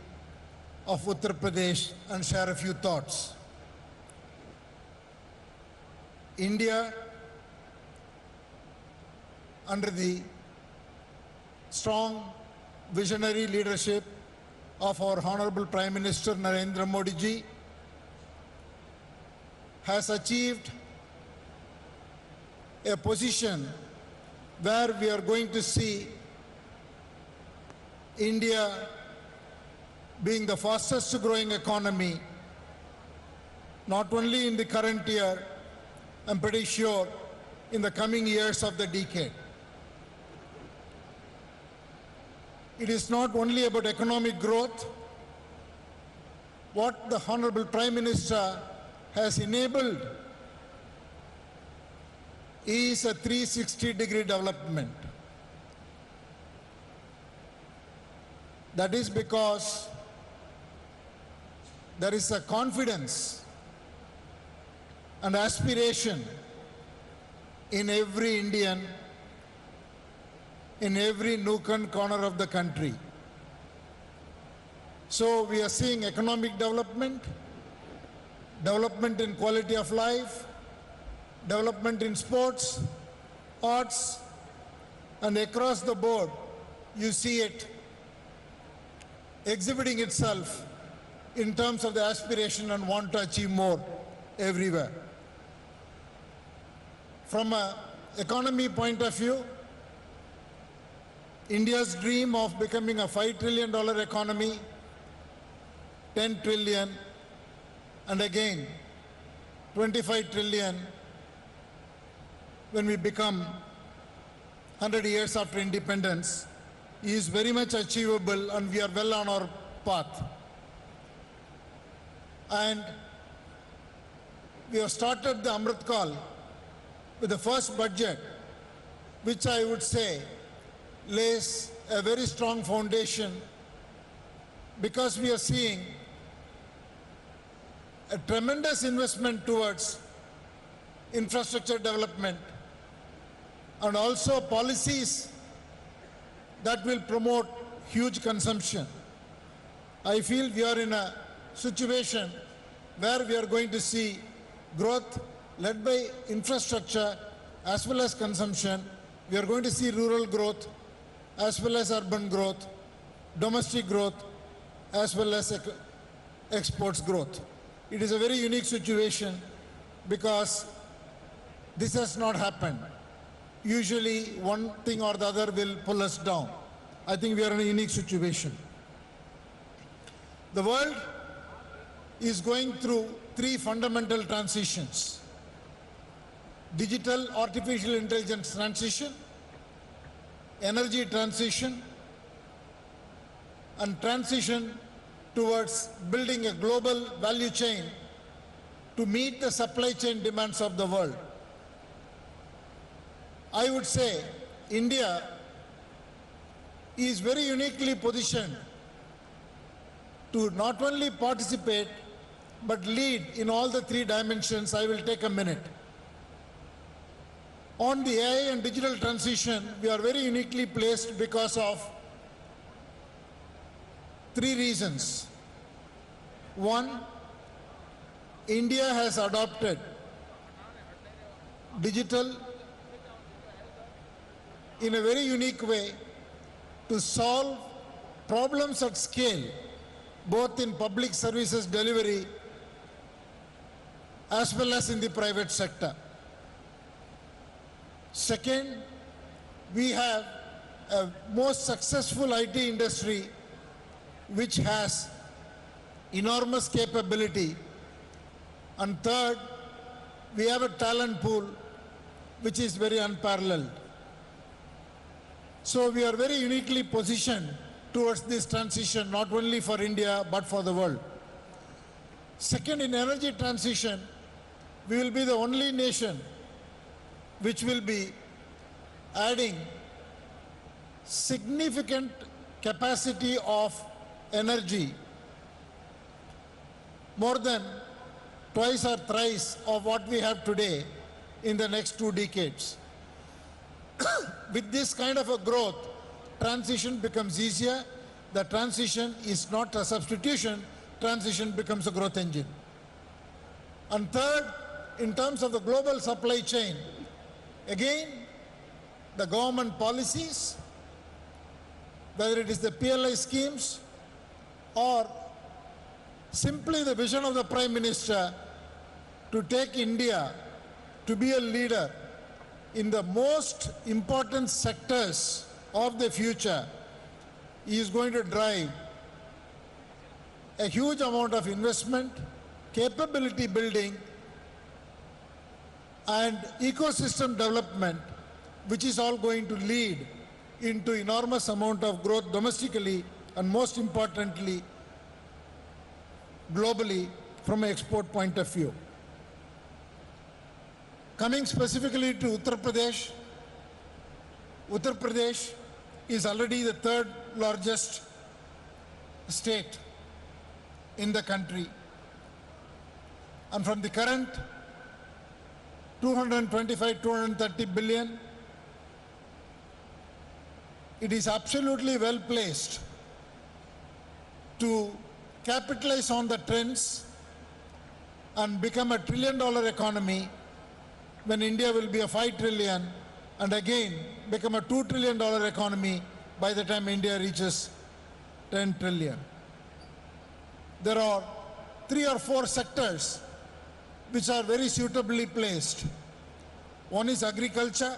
of Uttar Pradesh and share a few thoughts. India, under the strong visionary leadership of our Honorable Prime Minister Narendra Modi ji, has achieved a position where we are going to see India being the fastest growing economy, not only in the current year, I'm pretty sure in the coming years of the decade. It is not only about economic growth. What the Honorable Prime Minister has enabled is a 360-degree development. That is because there is a confidence and aspiration in every Indian, in every nook and corner of the country. So we are seeing economic development, development in quality of life, development in sports, arts, and across the board, you see it exhibiting itself in terms of the aspiration and want to achieve more everywhere. From an economy point of view, India's dream of becoming a $5 trillion economy, 10 trillion, and again 25 trillion when we become 100 years after independence is very much achievable, and we are well on our path. And we have started the Amrit Kaal with the first budget, which I would say lays a very strong foundation, because we are seeing a tremendous investment towards infrastructure development and also policies that will promote huge consumption. I feel we are in a situation where we are going to see growth led by infrastructure as well as consumption. We are going to see rural growth as well as urban growth, domestic growth as well as exports growth. It is a very unique situation because this has not happened. Usually one thing or the other will pull us down. I think we are in a unique situation. The world is going through three fundamental transitions: digital artificial intelligence transition, energy transition, and transition towards building a global value chain to meet the supply chain demands of the world. I would say India is very uniquely positioned to not only participate but lead in all the three dimensions, I will take a minute. On the AI and digital transition, we are very uniquely placed because of three reasons. One, India has adopted digital in a very unique way to solve problems at scale, both in public services delivery as well as in the private sector. Second, we have a most successful IT industry which has enormous capability. And third, we have a talent pool which is very unparalleled. So we are very uniquely positioned towards this transition, not only for India, but for the world. Second, in energy transition, we will be the only nation which will be adding significant capacity of energy, more than twice or thrice of what we have today in the next 2 decades. With this kind of a growth, transition becomes easier. The transition is not a substitution, transition becomes a growth engine. And third, in terms of the global supply chain, again, the government policies, whether it is the PLI schemes or simply the vision of the Prime Minister to take India to be a leader in the most important sectors of the future, is going to drive a huge amount of investment, capability building, and ecosystem development, which is all going to lead into enormous amount of growth domestically and most importantly, globally from an export point of view. Coming specifically to Uttar Pradesh is already the third largest state in the country. And from the current 225-230 billion, it is absolutely well placed to capitalize on the trends and become a $1 trillion economy when India will be a 5 trillion and again become a $2 trillion economy by the time India reaches 10 trillion. There are 3 or 4 sectors which are very suitably placed. One is agriculture.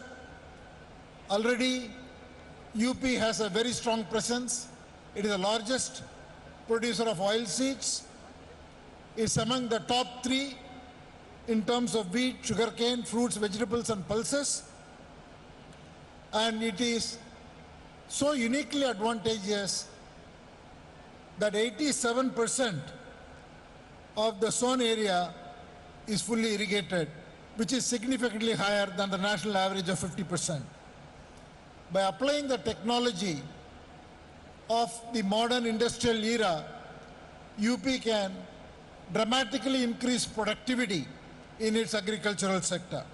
Already UP has a very strong presence. It is the largest producer of oilseeds. It's among the top 3 in terms of wheat, sugarcane, fruits, vegetables, and pulses. And it is so uniquely advantageous that 87% of the sown area is fully irrigated, which is significantly higher than the national average of 50%. By applying the technology of the modern industrial era, UP can dramatically increase productivity in its agricultural sector.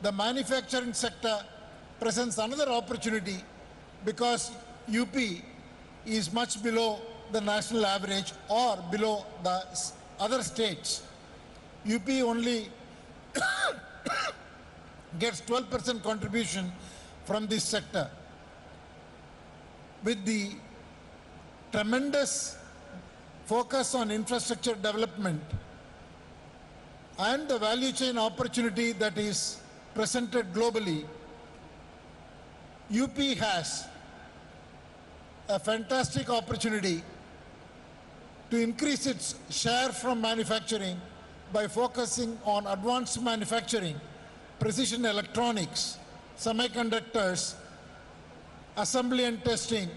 The manufacturing sector presents another opportunity because UP is much below the national average or below the other states. UP only gets 12% contribution from this sector. With the tremendous focus on infrastructure development and the value chain opportunity that is presented globally, UP has a fantastic opportunity to increase its share from manufacturing by focusing on advanced manufacturing, precision electronics, semiconductors, assembly and testing,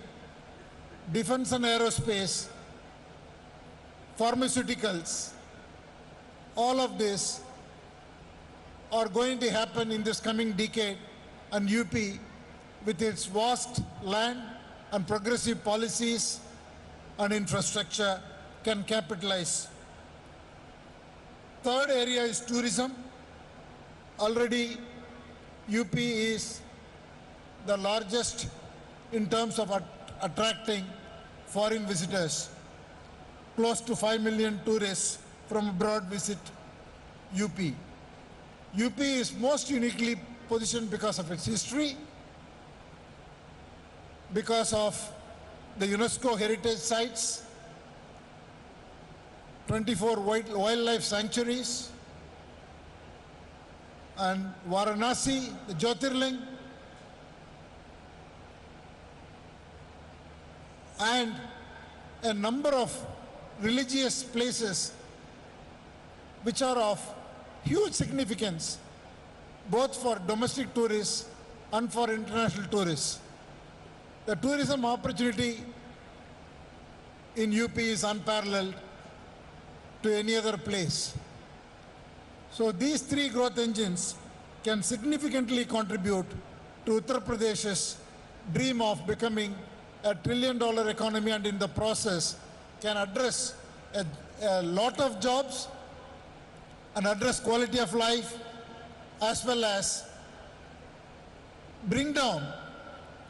defense and aerospace, pharmaceuticals. All of this are going to happen in this coming decade, and UP, with its vast land and progressive policies and infrastructure, can capitalize. Third area is tourism. Already UP is the largest in terms of attracting foreign visitors. Close to 5 million tourists from abroad visit UP. UP is most uniquely positioned because of its history, because of the UNESCO heritage sites, 24 wildlife sanctuaries, and Varanasi, the Jyotirling, and a number of religious places which are of huge significance both for domestic tourists and for international tourists. The tourism opportunity in UP is unparalleled to any other place. So these three growth engines can significantly contribute to Uttar Pradesh's dream of becoming a $1 trillion economy, and in the process can address a lot of jobs and address quality of life, as well as bring down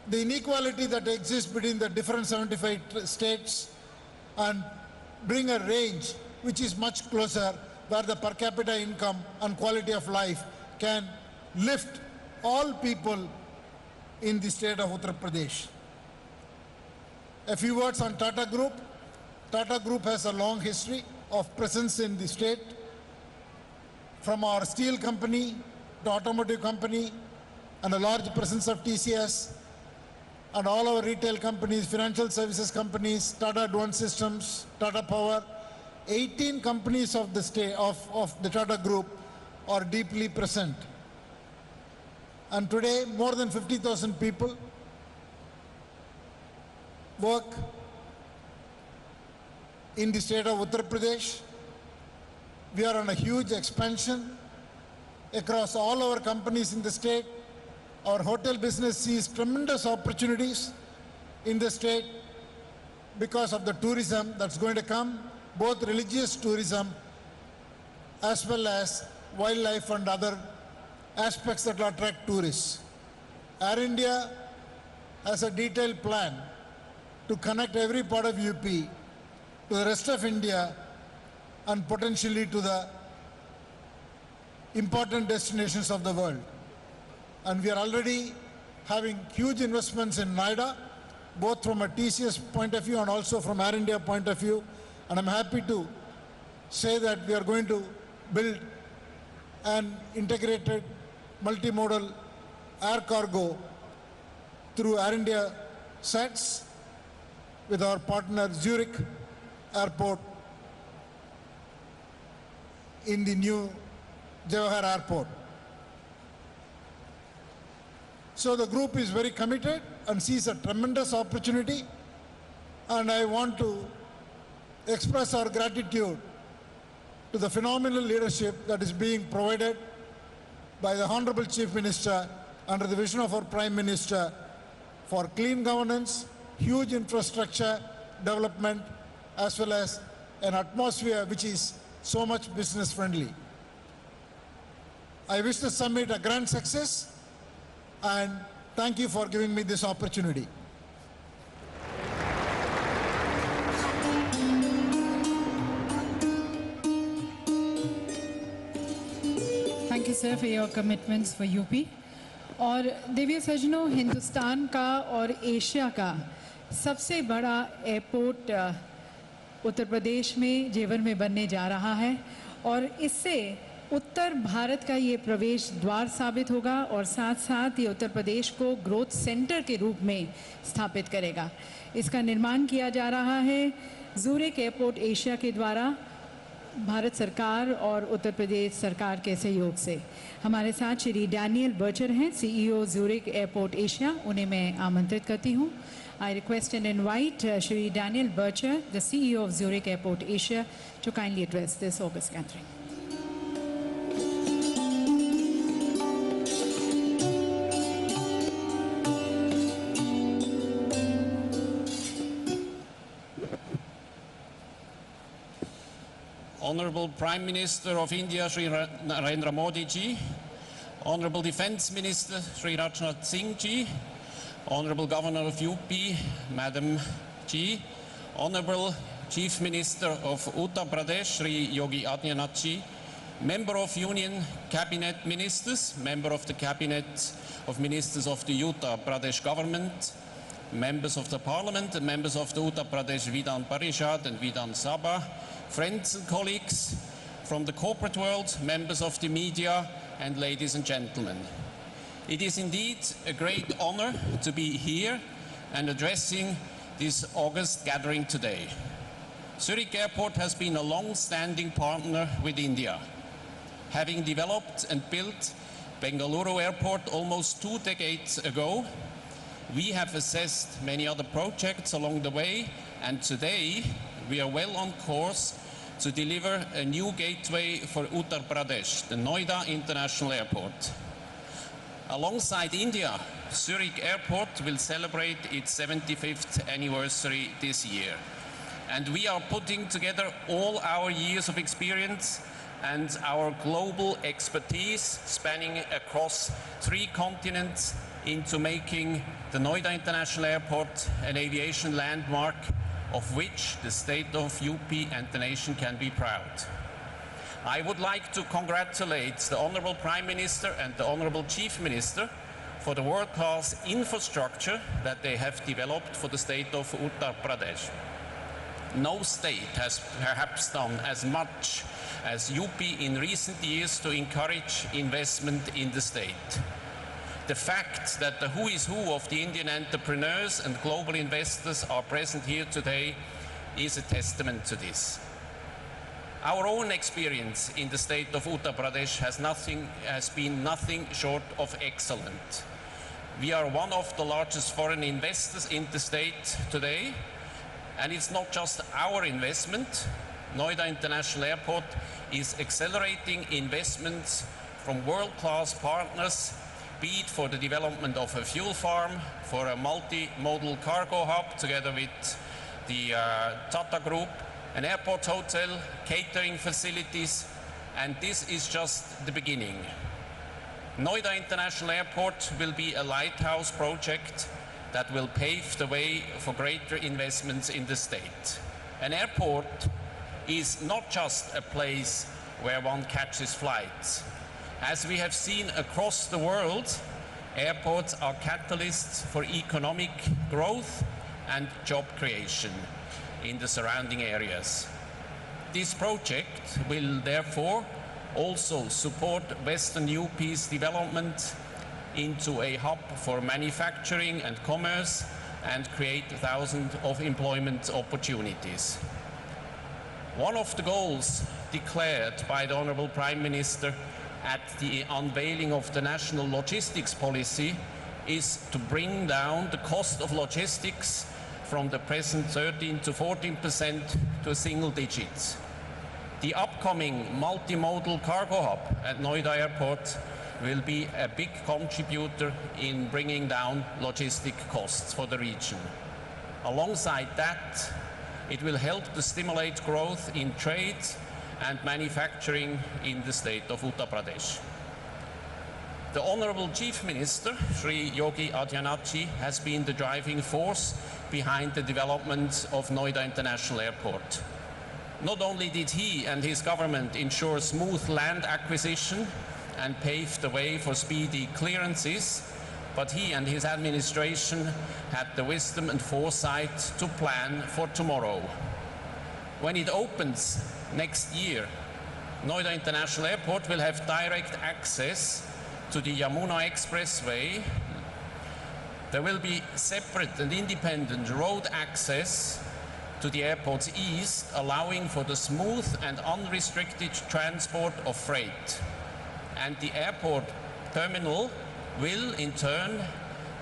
the inequality that exists between the different 75 states and bring a range which is much closer, where the per capita income and quality of life can lift all people in the state of Uttar Pradesh. A few words on Tata Group. Tata Group has a long history of presence in the state, from our steel company to automotive company, and a large presence of TCS, and all our retail companies, financial services companies, Tata Advanced Systems, Tata Power. 18 companies of the state of the Tata Group are deeply present. And today, more than 50,000 people work in the state of Uttar Pradesh. We are on a huge expansion across all our companies in the state. Our hotel business sees tremendous opportunities in the state because of the tourism that's going to come, both religious tourism as well as wildlife and other aspects that will attract tourists. Air India has a detailed plan to connect every part of UP to the rest of India and potentially to the important destinations of the world. And we are already having huge investments in Noida, both from a TCS point of view and also from Air India point of view. And I'm happy to say that we are going to build an integrated multimodal air cargo through Air India sets with our partner Zurich Airport in the new Jawahar Airport. So the group is very committed and sees a tremendous opportunity, and I want to express our gratitude to the phenomenal leadership that is being provided by the Honorable Chief Minister under the vision of our Prime Minister for clean governance, huge infrastructure development, as well as an atmosphere which is so much business friendly. I wish the summit a grand success, and thank you for giving me this opportunity. Thank you, sir, for your commitments for UP. और देविया सज्जनों, हिंदुस्तान का और Asia का सबसे बड़ा airport उत्तर प्रदेश में जेवर में बनने जा रहा है, और इससे उत्तर भारत का ये प्रवेश द्वार साबित होगा और साथ साथ ये उत्तर प्रदेश को ग्रोथ सेंटर के रूप में स्थापित करेगा। इसका निर्माण किया जा रहा है ज़ूरिक एयरपोर्ट एशिया के द्वारा भारत सरकार और उत्तर प्रदेश सरकार के सहयोग से। हमारे साथ श्री डैनियल बर्चर हैं, CEO ज़ूरिक एयरपोर्ट एशिया। उन्हें मैं आमंत्रित करती हूँ। I request and invite Shri Daniel Bircher, the CEO of Zurich Airport Asia, to kindly address this August gathering. Honorable Prime Minister of India, Shri Narendra Modi ji, Honorable Defense Minister, Shri Rajnath Singh ji, Honorable Governor of UP, Madam ji, Honorable Chief Minister of Uttar Pradesh, Shri Yogi Adityanath ji, Member of Union Cabinet Ministers, Member of the Cabinet of Ministers of the Uttar Pradesh Government, Members of the Parliament and Members of the Uttar Pradesh Vidhan Parishad and Vidhan Sabha, friends and colleagues from the corporate world, members of the media, and ladies and gentlemen. It is indeed a great honor to be here and addressing this August gathering today. Zurich Airport has been a long-standing partner with India. Having developed and built Bengaluru Airport almost 2 decades ago, we have assessed many other projects along the way, and today we are well on course to deliver a new gateway for Uttar Pradesh, the Noida International Airport. Alongside India, Zurich Airport will celebrate its 75th anniversary this year. And we are putting together all our years of experience and our global expertise spanning across 3 continents into making the Noida International Airport an aviation landmark of which the state of UP and the nation can be proud. I would like to congratulate the Honorable Prime Minister and the Honorable Chief Minister for the world-class infrastructure that they have developed for the state of Uttar Pradesh. No state has perhaps done as much as UP in recent years to encourage investment in the state. The fact that the who is who of the Indian entrepreneurs and global investors are present here today is a testament to this. Our own experience in the state of Uttar Pradesh has been nothing short of excellent. We are one of the largest foreign investors in the state today, and it's not just our investment. Noida International Airport is accelerating investments from world-class partners, be it for the development of a fuel farm, for a multimodal cargo hub together with the Tata Group, an airport hotel, catering facilities, and this is just the beginning. Noida International Airport will be a lighthouse project that will pave the way for greater investments in the state. An airport is not just a place where one catches flights. As we have seen across the world, airports are catalysts for economic growth and job creation in the surrounding areas. This project will therefore also support Western UP's development into a hub for manufacturing and commerce and create thousands of employment opportunities. One of the goals declared by the Honorable Prime Minister at the unveiling of the national logistics policy is to bring down the cost of logistics from the present 13 to 14% to single digits. The upcoming multimodal cargo hub at Noida Airport will be a big contributor in bringing down logistic costs for the region. Alongside that, it will help to stimulate growth in trade and manufacturing in the state of Uttar Pradesh. The Honorable Chief Minister, Shri Yogi Adityanath ji, has been the driving force behind the development of Noida International Airport. Not only did he and his government ensure smooth land acquisition and pave the way for speedy clearances, but he and his administration had the wisdom and foresight to plan for tomorrow. When it opens next year, Noida International Airport will have direct access to the Yamuna Expressway. There will be separate and independent road access to the airport's east, allowing for the smooth and unrestricted transport of freight. And the airport terminal will in turn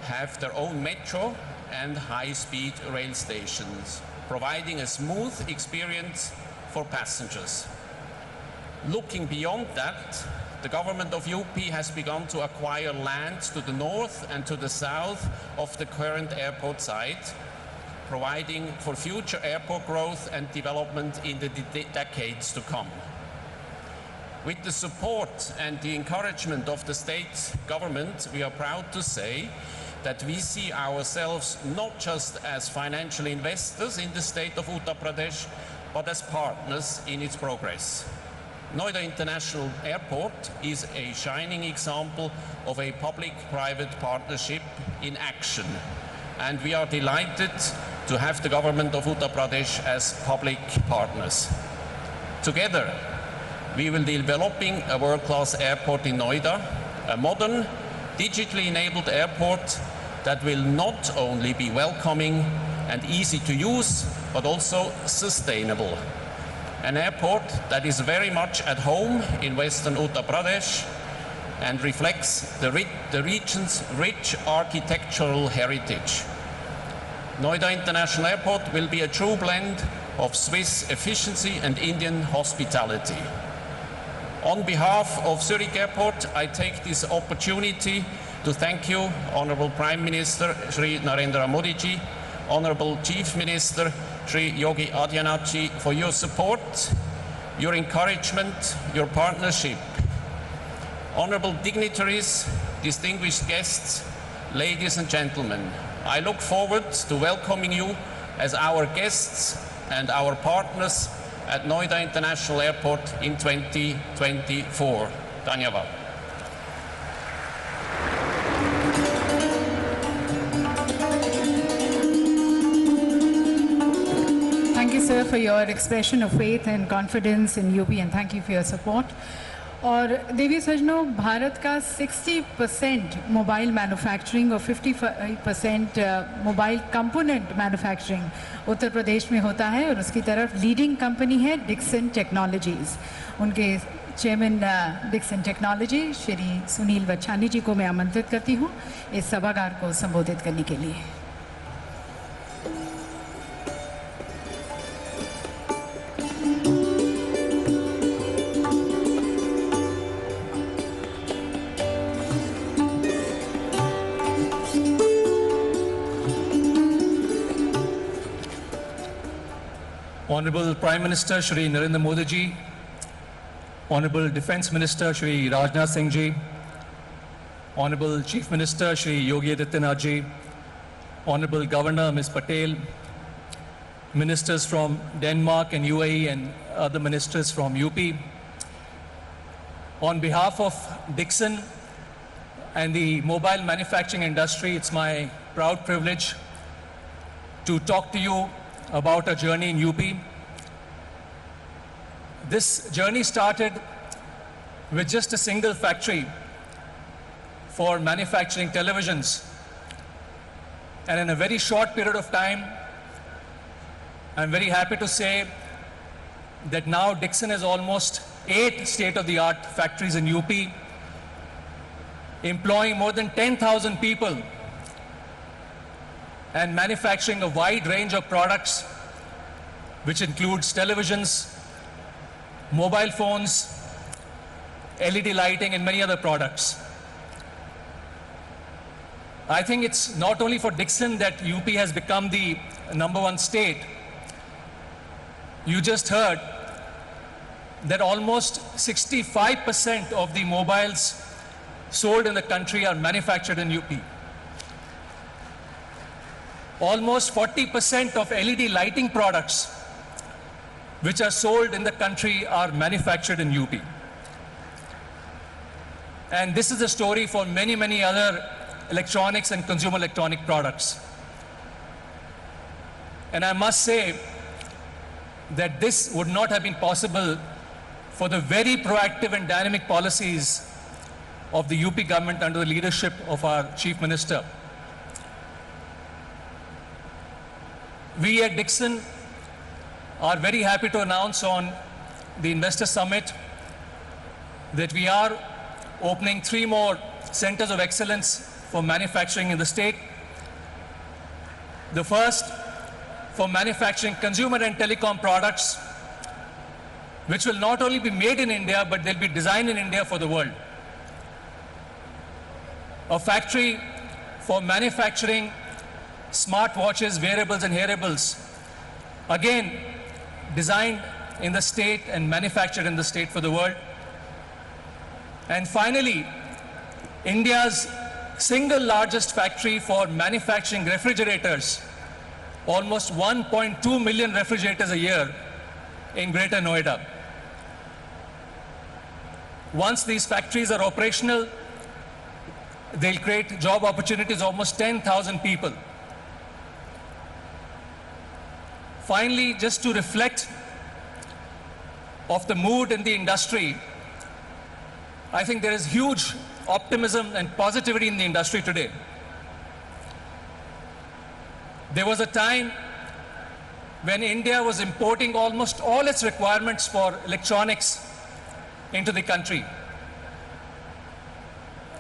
have their own metro and high-speed rail stations, providing a smooth experience for passengers. Looking beyond that, the government of UP has begun to acquire land to the north and to the south of the current airport site, providing for future airport growth and development in the decades to come. With the support and the encouragement of the state government, we are proud to say that we see ourselves not just as financial investors in the state of Uttar Pradesh, but as partners in its progress. Noida International Airport is a shining example of a public-private partnership in action, and we are delighted to have the government of Uttar Pradesh as public partners. Together, we will be developing a world-class airport in Noida, a modern, digitally enabled airport that will not only be welcoming and easy to use, but also sustainable. An airport that is very much at home in Western Uttar Pradesh and reflects the region's rich architectural heritage. Noida International Airport will be a true blend of Swiss efficiency and Indian hospitality. On behalf of Zurich Airport, I take this opportunity to thank you, Honorable Prime Minister Shri Narendra Modi ji, Honorable Chief Minister Shri Yogi Adityanath ji, for your support, your encouragement, your partnership. Honorable dignitaries, distinguished guests, ladies and gentlemen, I look forward to welcoming you as our guests and our partners at Noida International Airport in 2024. Dhanyavad. Thank you, sir, for your expression of faith and confidence in UP, and thank you for your support. और देवी सजनों, भारत का 60% mobile manufacturing और 55% mobile component manufacturing Uttar Pradesh में होता है, और उसकी तरफ leading company है डिक्सन टेक्नोलॉजीज़। उनके चेयरमैन डिक्सन टेक्नोलॉजी श्री सुनील वच्छानी जी को मैं आमंत्रित करती हूँ इस सभागार को संबोधित करने के लिए। Honorable Prime Minister Shri Narendra Modi ji, Honorable Defence Minister Shri Rajnath Singh ji, Honorable Chief Minister Shri Yogi Adityanath ji, Honorable Governor Ms. Patel, Ministers from Denmark and UAE and other ministers from UP. On behalf of Dixon and the mobile manufacturing industry, it's my proud privilege to talk to you about our journey in UP. This journey started with just a single factory for manufacturing televisions. And in a very short period of time, I'm very happy to say that now Dixon has almost 8 state-of-the-art factories in UP, employing more than 10,000 people and manufacturing a wide range of products, which includes televisions, mobile phones, LED lighting, and many other products. I think it's not only for Dixon that UP has become the #1 state. You just heard that almost 65% of the mobiles sold in the country are manufactured in UP. Almost 40% of LED lighting products which are sold in the country are manufactured in UP. And this is the story for many, many other electronics and consumer electronic products. And I must say that this would not have been possible for the very proactive and dynamic policies of the UP government under the leadership of our Chief Minister. We at Dixon are very happy to announce on the Investor Summit that we are opening 3 more centers of excellence for manufacturing in the state. The first for manufacturing consumer and telecom products, which will not only be made in India, but they'll be designed in India for the world. A factory for manufacturing smartwatches, wearables and hearables, again designed in the state and manufactured in the state for the world. And finally, India's single largest factory for manufacturing refrigerators, almost 1.2 million refrigerators a year in Greater Noida. Once these factories are operational, they'll create job opportunities, almost 10,000 people. Finally, just to reflect of the mood in the industry, I think there is huge optimism and positivity in the industry today. There was a time when India was importing almost all its requirements for electronics into the country.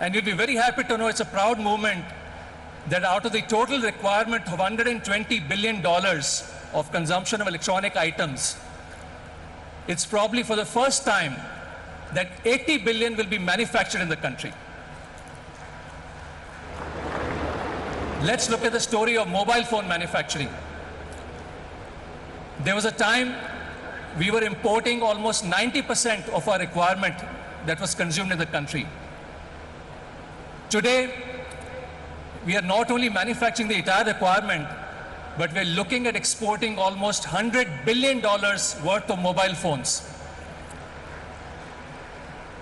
And you'll be very happy to know it's a proud moment that out of the total requirement of $120 billion of consumption of electronic items, it's probably for the first time that 80 billion will be manufactured in the country. Let's look at the story of mobile phone manufacturing. There was a time we were importing almost 90% of our requirement that was consumed in the country. Today, we are not only manufacturing the entire requirement, but we're looking at exporting almost $100 billion worth of mobile phones.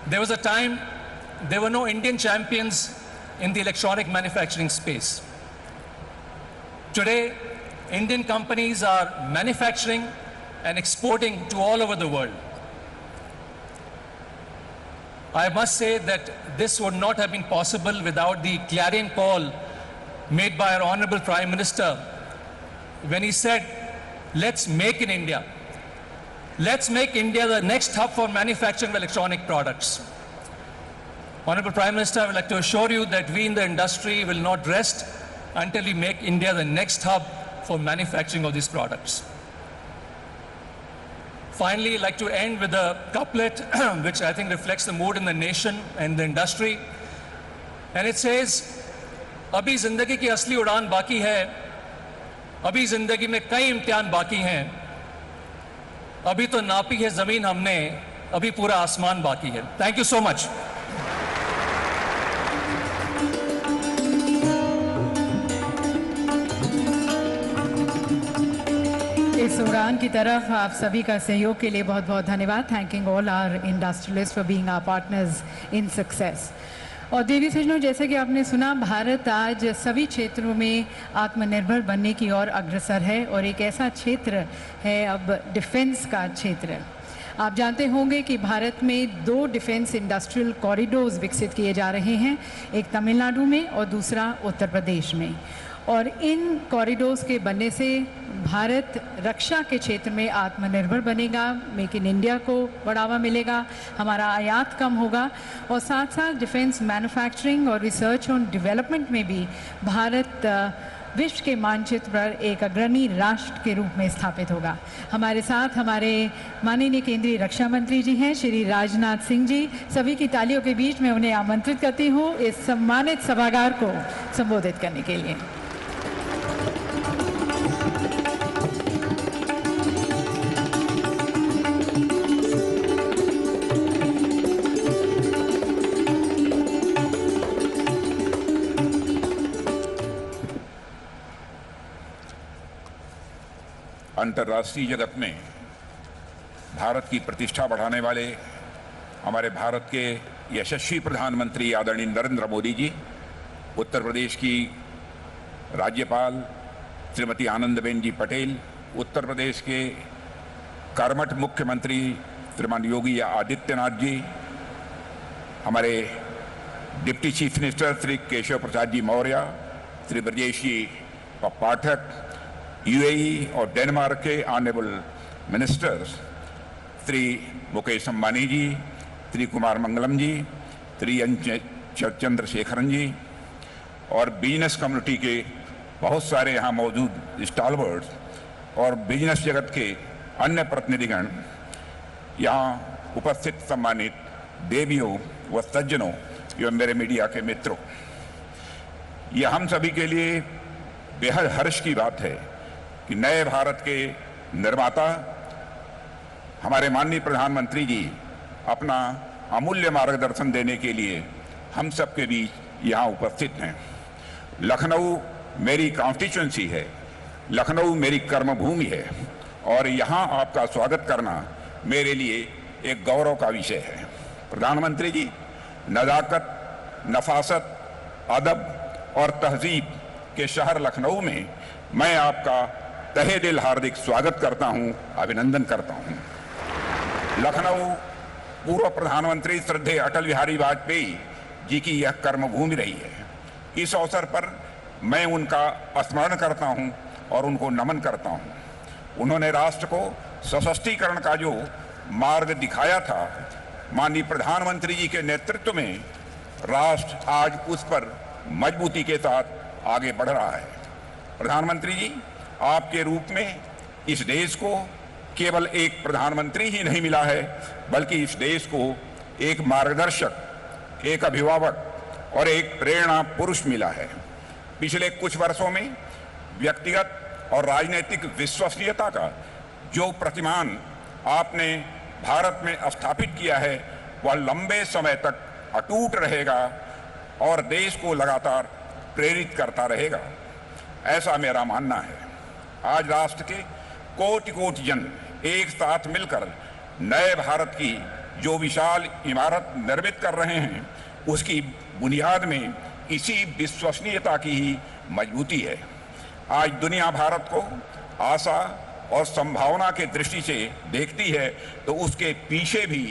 There was a time there were no Indian champions in the electronic manufacturing space. Today, Indian companies are manufacturing and exporting to all over the world. I must say that this would not have been possible without the clarion call made by our Honorable Prime Minister when he said, let's make in India. Let's make India the next hub for manufacturing of electronic products. Honorable Prime Minister, I would like to assure you that we in the industry will not rest until we make India the next hub for manufacturing of these products. Finally, I'd like to end with a couplet which I think reflects the mood in the nation and the industry. And it says, अभी जिंदगी की असली उड़ान बाकी है, अभी जिंदगी में कई इम्तिहान बाकी हैं, अभी तो नापी है जमीन हमने, अभी पूरा आसमान बाकी है. Thank you so much. इस उड़ान की तरफ आप सभी का सहयोग के लिए बहुत बहुत धन्यवाद. Thanking all our industrialist for being our partners in success. और देवी सज्जनों, जैसे कि आपने सुना, भारत आज सभी क्षेत्रों में आत्मनिर्भर बनने की ओर अग्रसर है और एक ऐसा क्षेत्र है अब डिफेंस का क्षेत्र. आप जानते होंगे कि भारत में 2 डिफेंस इंडस्ट्रियल कॉरिडोर्स विकसित किए जा रहे हैं, एक तमिलनाडु में और दूसरा उत्तर प्रदेश में. और इन कॉरिडोर्स के बनने से भारत रक्षा के क्षेत्र में आत्मनिर्भर बनेगा, मेक इन इंडिया को बढ़ावा मिलेगा, हमारा आयात कम होगा और साथ साथ डिफेंस मैन्युफैक्चरिंग और रिसर्च और डेवलपमेंट में भी भारत विश्व के मानचित्र पर एक अग्रणी राष्ट्र के रूप में स्थापित होगा. हमारे साथ हमारे माननीय केंद्रीय रक्षा मंत्री जी हैं श्री राजनाथ सिंह जी. सभी की तालियों के बीच में उन्हें आमंत्रित करती हूँ इस सम्मानित सभागार को संबोधित करने के लिए. अंतर्राष्ट्रीय जगत में भारत की प्रतिष्ठा बढ़ाने वाले हमारे भारत के यशस्वी प्रधानमंत्री आदरणीय नरेंद्र मोदी जी, उत्तर प्रदेश की राज्यपाल श्रीमती आनंदीबेन जी पटेल, उत्तर प्रदेश के कर्मठ मुख्यमंत्री श्रीमान योगी आदित्यनाथ जी, हमारे deputy chief minister Shri Keshav Prasad ji Maurya, Shri Brajesh ji Pathak, UAE और डेनमार्क के ऑनरेबल मिनिस्टर्स श्री मुकेश अंबानी जी, श्री कुमार मंगलम जी, श्री चंद्रशेखरन जी और बिजनेस कम्युनिटी के बहुत सारे यहाँ मौजूद स्टॉलवर्ड्स और बिजनेस जगत के अन्य प्रतिनिधिगण, यहाँ उपस्थित सम्मानित देवियों व सज्जनों एवं मेरे मीडिया के मित्रों, यह हम सभी के लिए बेहद हर्ष की बात है कि नए भारत के निर्माता हमारे माननीय प्रधानमंत्री जी अपना अमूल्य मार्गदर्शन देने के लिए हम सबके बीच यहाँ उपस्थित हैं। लखनऊ मेरी कॉन्स्टिट्यूंसी है, लखनऊ मेरी कर्मभूमि है और यहाँ आपका स्वागत करना मेरे लिए एक गौरव का विषय है। प्रधानमंत्री जी, नज़ाकत, नफासत, अदब और तहजीब के शहर लखनऊ में मैं आपका तहे दिल हार्दिक स्वागत करता हूँ, अभिनंदन करता हूँ। लखनऊ पूर्व प्रधानमंत्री श्रद्धेय अटल बिहारी वाजपेयी जी की यह कर्मभूमि रही है। इस अवसर पर मैं उनका स्मरण करता हूँ और उनको नमन करता हूँ। उन्होंने राष्ट्र को सशक्तिकरण का जो मार्ग दिखाया था, माननीय प्रधानमंत्री जी के नेतृत्व में राष्ट्र आज उस पर मजबूती के साथ आगे बढ़ रहा है। प्रधानमंत्री जी, आपके रूप में इस देश को केवल एक प्रधानमंत्री ही नहीं मिला है, बल्कि इस देश को एक मार्गदर्शक, एक अभिभावक और एक प्रेरणा पुरुष मिला है। पिछले कुछ वर्षों में व्यक्तिगत और राजनीतिक विश्वसनीयता का जो प्रतिमान आपने भारत में स्थापित किया है, वह लंबे समय तक अटूट रहेगा और देश को लगातार प्रेरित करता रहेगा, ऐसा मेरा मानना है। आज राष्ट्र के कोटि कोटि जन एक साथ मिलकर नए भारत की जो विशाल इमारत निर्मित कर रहे हैं, उसकी बुनियाद में इसी विश्वसनीयता की ही मजबूती है। आज दुनिया भारत को आशा और संभावना के दृष्टि से देखती है, तो उसके पीछे भी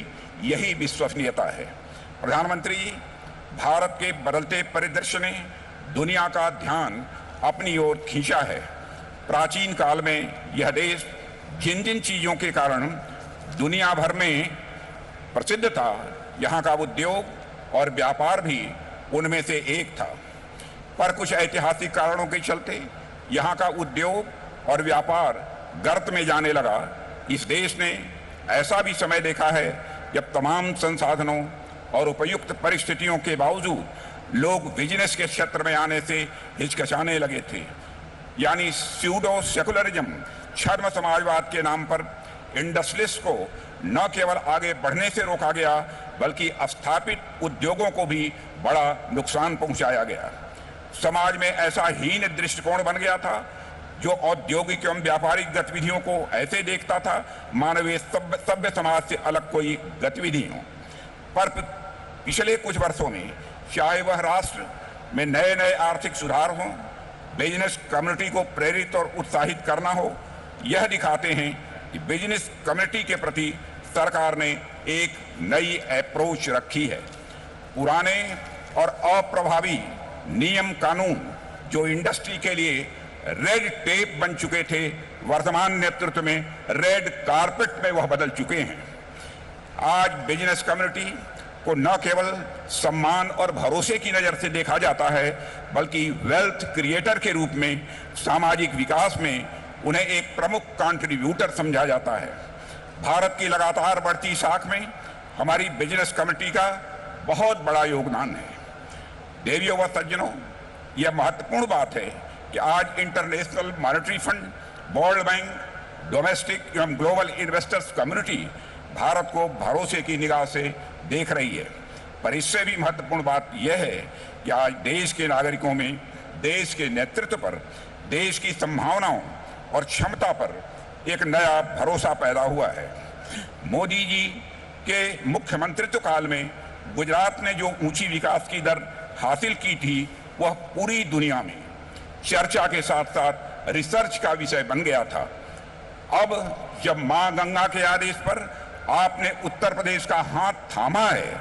यही विश्वसनीयता है। प्रधानमंत्री जी, भारत के बदलते परिदृश्य ने दुनिया का ध्यान अपनी ओर खींचा है। प्राचीन काल में यह देश जिन जिन चीजों के कारण दुनिया भर में प्रसिद्ध था, यहाँ का उद्योग और व्यापार भी उनमें से एक था। पर कुछ ऐतिहासिक कारणों के चलते यहाँ का उद्योग और व्यापार गर्त में जाने लगा। इस देश ने ऐसा भी समय देखा है जब तमाम संसाधनों और उपयुक्त परिस्थितियों के बावजूद लोग बिजनेस के क्षेत्र में आने से हिचकिचाने लगे थे। यानी स्यूडो सेकुलरिज्म, छद्म समाजवाद के नाम पर इंडस्ट्रियलिस्ट को न केवल आगे बढ़ने से रोका गया, बल्कि स्थापित उद्योगों को भी बड़ा नुकसान पहुंचाया गया। समाज में ऐसा हीन दृष्टिकोण बन गया था जो औद्योगिक एवं व्यापारिक गतिविधियों को ऐसे देखता था मानवीय सभ्य समाज से अलग कोई गतिविधि हो। पर पिछले कुछ वर्षों में चाहे वह राष्ट्र में नए नए आर्थिक सुधार हों, बिजनेस कम्युनिटी को प्रेरित और उत्साहित करना हो, यह दिखाते हैं कि बिजनेस कम्युनिटी के प्रति सरकार ने एक नई अप्रोच रखी है। पुराने और अप्रभावी नियम कानून जो इंडस्ट्री के लिए रेड टेप बन चुके थे, वर्तमान नेतृत्व में रेड कारपेट में वह बदल चुके हैं। आज बिजनेस कम्युनिटी को न केवल सम्मान और भरोसे की नजर से देखा जाता है, बल्कि वेल्थ क्रिएटर के रूप में सामाजिक विकास में उन्हें एक प्रमुख कंट्रीब्यूटर समझा जाता है। भारत की लगातार बढ़ती साख में हमारी बिजनेस कम्युनिटी का बहुत बड़ा योगदान है। देवियों व सज्जनों, यह महत्वपूर्ण बात है कि आज international monetary fund, world bank, domestic एवं ग्लोबल इन्वेस्टर्स कम्युनिटी भारत को भरोसे की निगाह से देख रही है। पर इससे भी महत्वपूर्ण बात यह है कि आज देश के नागरिकों में देश के नेतृत्व पर, देश की संभावनाओं और क्षमता पर एक नया भरोसा पैदा हुआ है। मोदी जी के मुख्यमंत्रित्व काल में गुजरात ने जो ऊंची विकास की दर हासिल की थी, वह पूरी दुनिया में चर्चा के साथ साथ रिसर्च का विषय बन गया था। अब जब मां गंगा के आदेश पर आपने उत्तर प्रदेश का हाथ थामा है,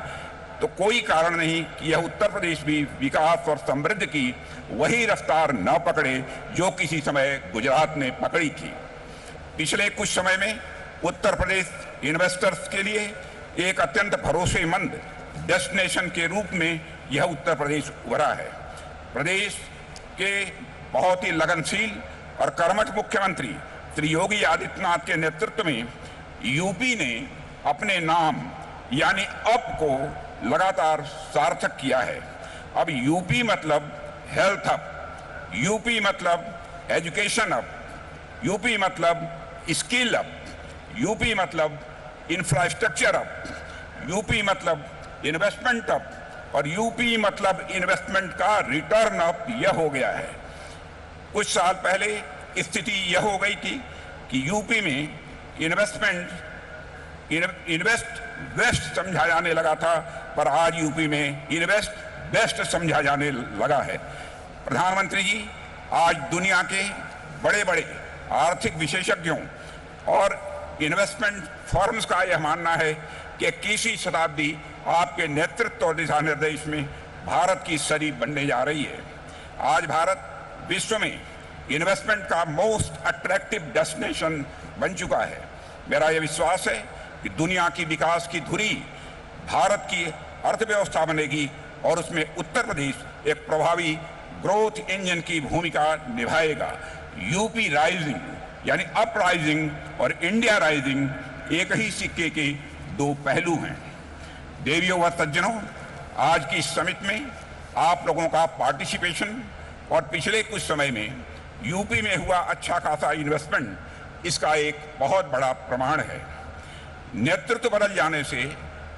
तो कोई कारण नहीं कि यह उत्तर प्रदेश भी विकास और समृद्धि की वही रफ्तार न पकड़े जो किसी समय गुजरात ने पकड़ी थी। पिछले कुछ समय में उत्तर प्रदेश इन्वेस्टर्स के लिए एक अत्यंत भरोसेमंद डेस्टिनेशन के रूप में यह उत्तर प्रदेश उभरा है। प्रदेश के बहुत ही लगनशील और कर्मठ मुख्यमंत्री श्री योगी आदित्यनाथ के नेतृत्व में यूपी ने अपने नाम यानी अप को लगातार सार्थक किया है। अब यूपी मतलब हेल्थ हब, यूपी मतलब एजुकेशन अप, यूपी मतलब स्किल अप, यूपी मतलब इंफ्रास्ट्रक्चर अप, यूपी मतलब इन्वेस्टमेंट अप और यूपी मतलब इन्वेस्टमेंट का रिटर्न अप। यह हो गया है। कुछ साल पहले स्थिति यह हो गई थी कि यूपी में इन्वेस्ट वेस्ट समझा जाने लगा था, पर आज यूपी में इन्वेस्ट बेस्ट समझा जाने लगा है। प्रधानमंत्री जी, आज दुनिया के बड़े बड़े आर्थिक विशेषज्ञों और इन्वेस्टमेंट फर्म्स का यह मानना है कि 21वीं शताब्दी आपके नेतृत्व और दिशा निर्देश में भारत की सदी बनने जा रही है। आज भारत विश्व में इन्वेस्टमेंट का मोस्ट अट्रैक्टिव डेस्टिनेशन बन चुका है। मेरा यह विश्वास है कि दुनिया की विकास की धुरी भारत की अर्थव्यवस्था बनेगी और उसमें उत्तर प्रदेश एक प्रभावी ग्रोथ इंजन की भूमिका निभाएगा। यूपी राइजिंग यानी अप राइजिंग और इंडिया राइजिंग एक ही सिक्के के दो पहलू हैं। देवियों व सज्जनों, आज की समिट में आप लोगों का पार्टिसिपेशन और पिछले कुछ समय में यूपी में हुआ अच्छा खासा इन्वेस्टमेंट इसका एक बहुत बड़ा प्रमाण है। नेतृत्व बदल जाने से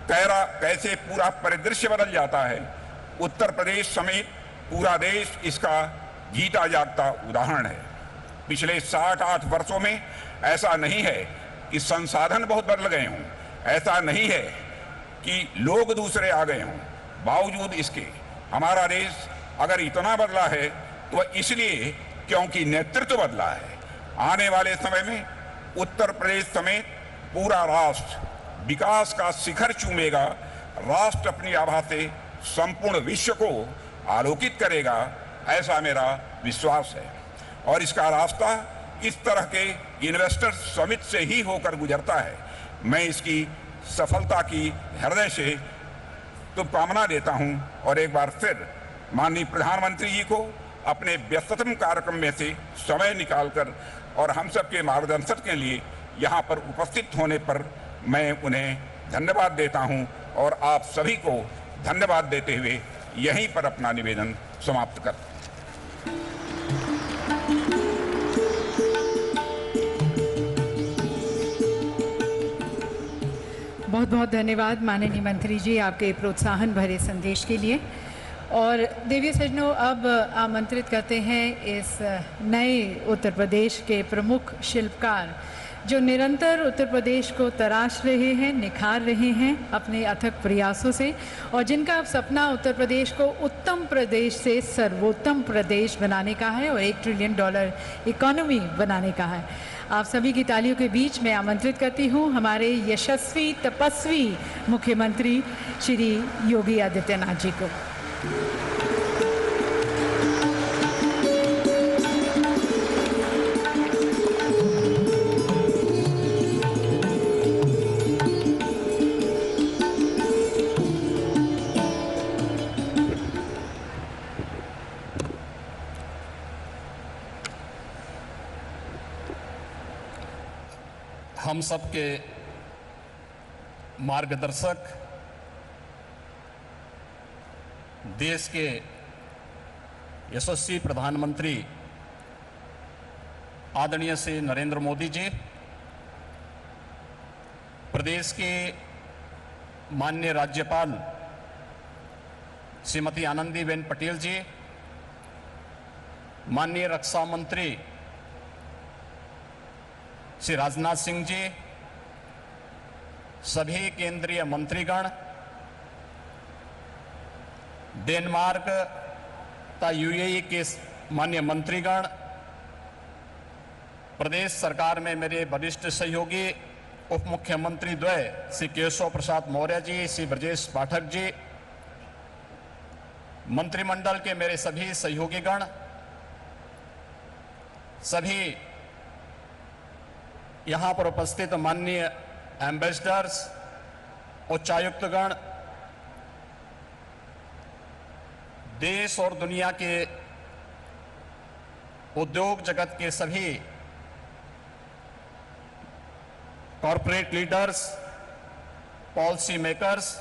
कैसे पूरा परिदृश्य बदल जाता है, उत्तर प्रदेश समेत पूरा देश इसका जीता जागता उदाहरण है। पिछले 7-8 वर्षों में ऐसा नहीं है कि संसाधन बहुत बदल गए हों, ऐसा नहीं है कि लोग दूसरे आ गए हों। बावजूद इसके हमारा देश अगर इतना बदला है तो इसलिए क्योंकि नेतृत्व बदला है। आने वाले समय में उत्तर प्रदेश समेत पूरा राष्ट्र विकास का शिखर चूमेगा। राष्ट्र अपनी आभा से संपूर्ण विश्व को आलोकित करेगा, ऐसा मेरा विश्वास है। और इसका रास्ता इस तरह के इन्वेस्टर्स समिट से ही होकर गुजरता है। मैं इसकी सफलता की हृदय से शुभकामना देता हूं और एक बार फिर माननीय प्रधानमंत्री जी को अपने व्यस्ततम कार्यक्रम में से समय निकालकर और हम सबके मार्गदर्शन के लिए यहाँ पर उपस्थित होने पर मैं उन्हें धन्यवाद देता हूँ और आप सभी को धन्यवाद देते हुए यहीं पर अपना निवेदन समाप्त करता हूँ। बहुत बहुत धन्यवाद माननीय मंत्री जी आपके प्रोत्साहन भरे संदेश के लिए। और देवी सज्जनों, अब आमंत्रित करते हैं इस नए उत्तर प्रदेश के प्रमुख शिल्पकार जो निरंतर उत्तर प्रदेश को तराश रहे हैं, निखार रहे हैं अपने अथक प्रयासों से, और जिनका अब सपना उत्तर प्रदेश को उत्तम प्रदेश से सर्वोत्तम प्रदेश बनाने का है और $1 ट्रिलियन इकोनॉमी बनाने का है। आप सभी की तालियों के बीच मैं आमंत्रित करती हूँ हमारे यशस्वी तपस्वी मुख्यमंत्री श्री योगी आदित्यनाथ जी को। हम सबके मार्गदर्शक, देश के यशस्वी प्रधानमंत्री आदरणीय श्री नरेंद्र मोदी जी, प्रदेश के माननीय राज्यपाल श्रीमती आनंदीबेन पटेल जी, माननीय रक्षा मंत्री श्री राजनाथ सिंह जी, सभी केंद्रीय मंत्रीगण, डेनमार्क तथा यूएई के माननीय मंत्रीगण, प्रदेश सरकार में मेरे वरिष्ठ सहयोगी उप मुख्यमंत्री द्वय श्री केशव प्रसाद मौर्य जी, श्री ब्रजेश पाठक जी, मंत्रिमंडल के मेरे सभी सहयोगीगण, सभी यहाँ पर उपस्थित माननीय एम्बेसडर्स, उच्चायुक्तगण, देश और दुनिया के उद्योग जगत के सभी कॉरपोरेट लीडर्स, पॉलिसी मेकर्स,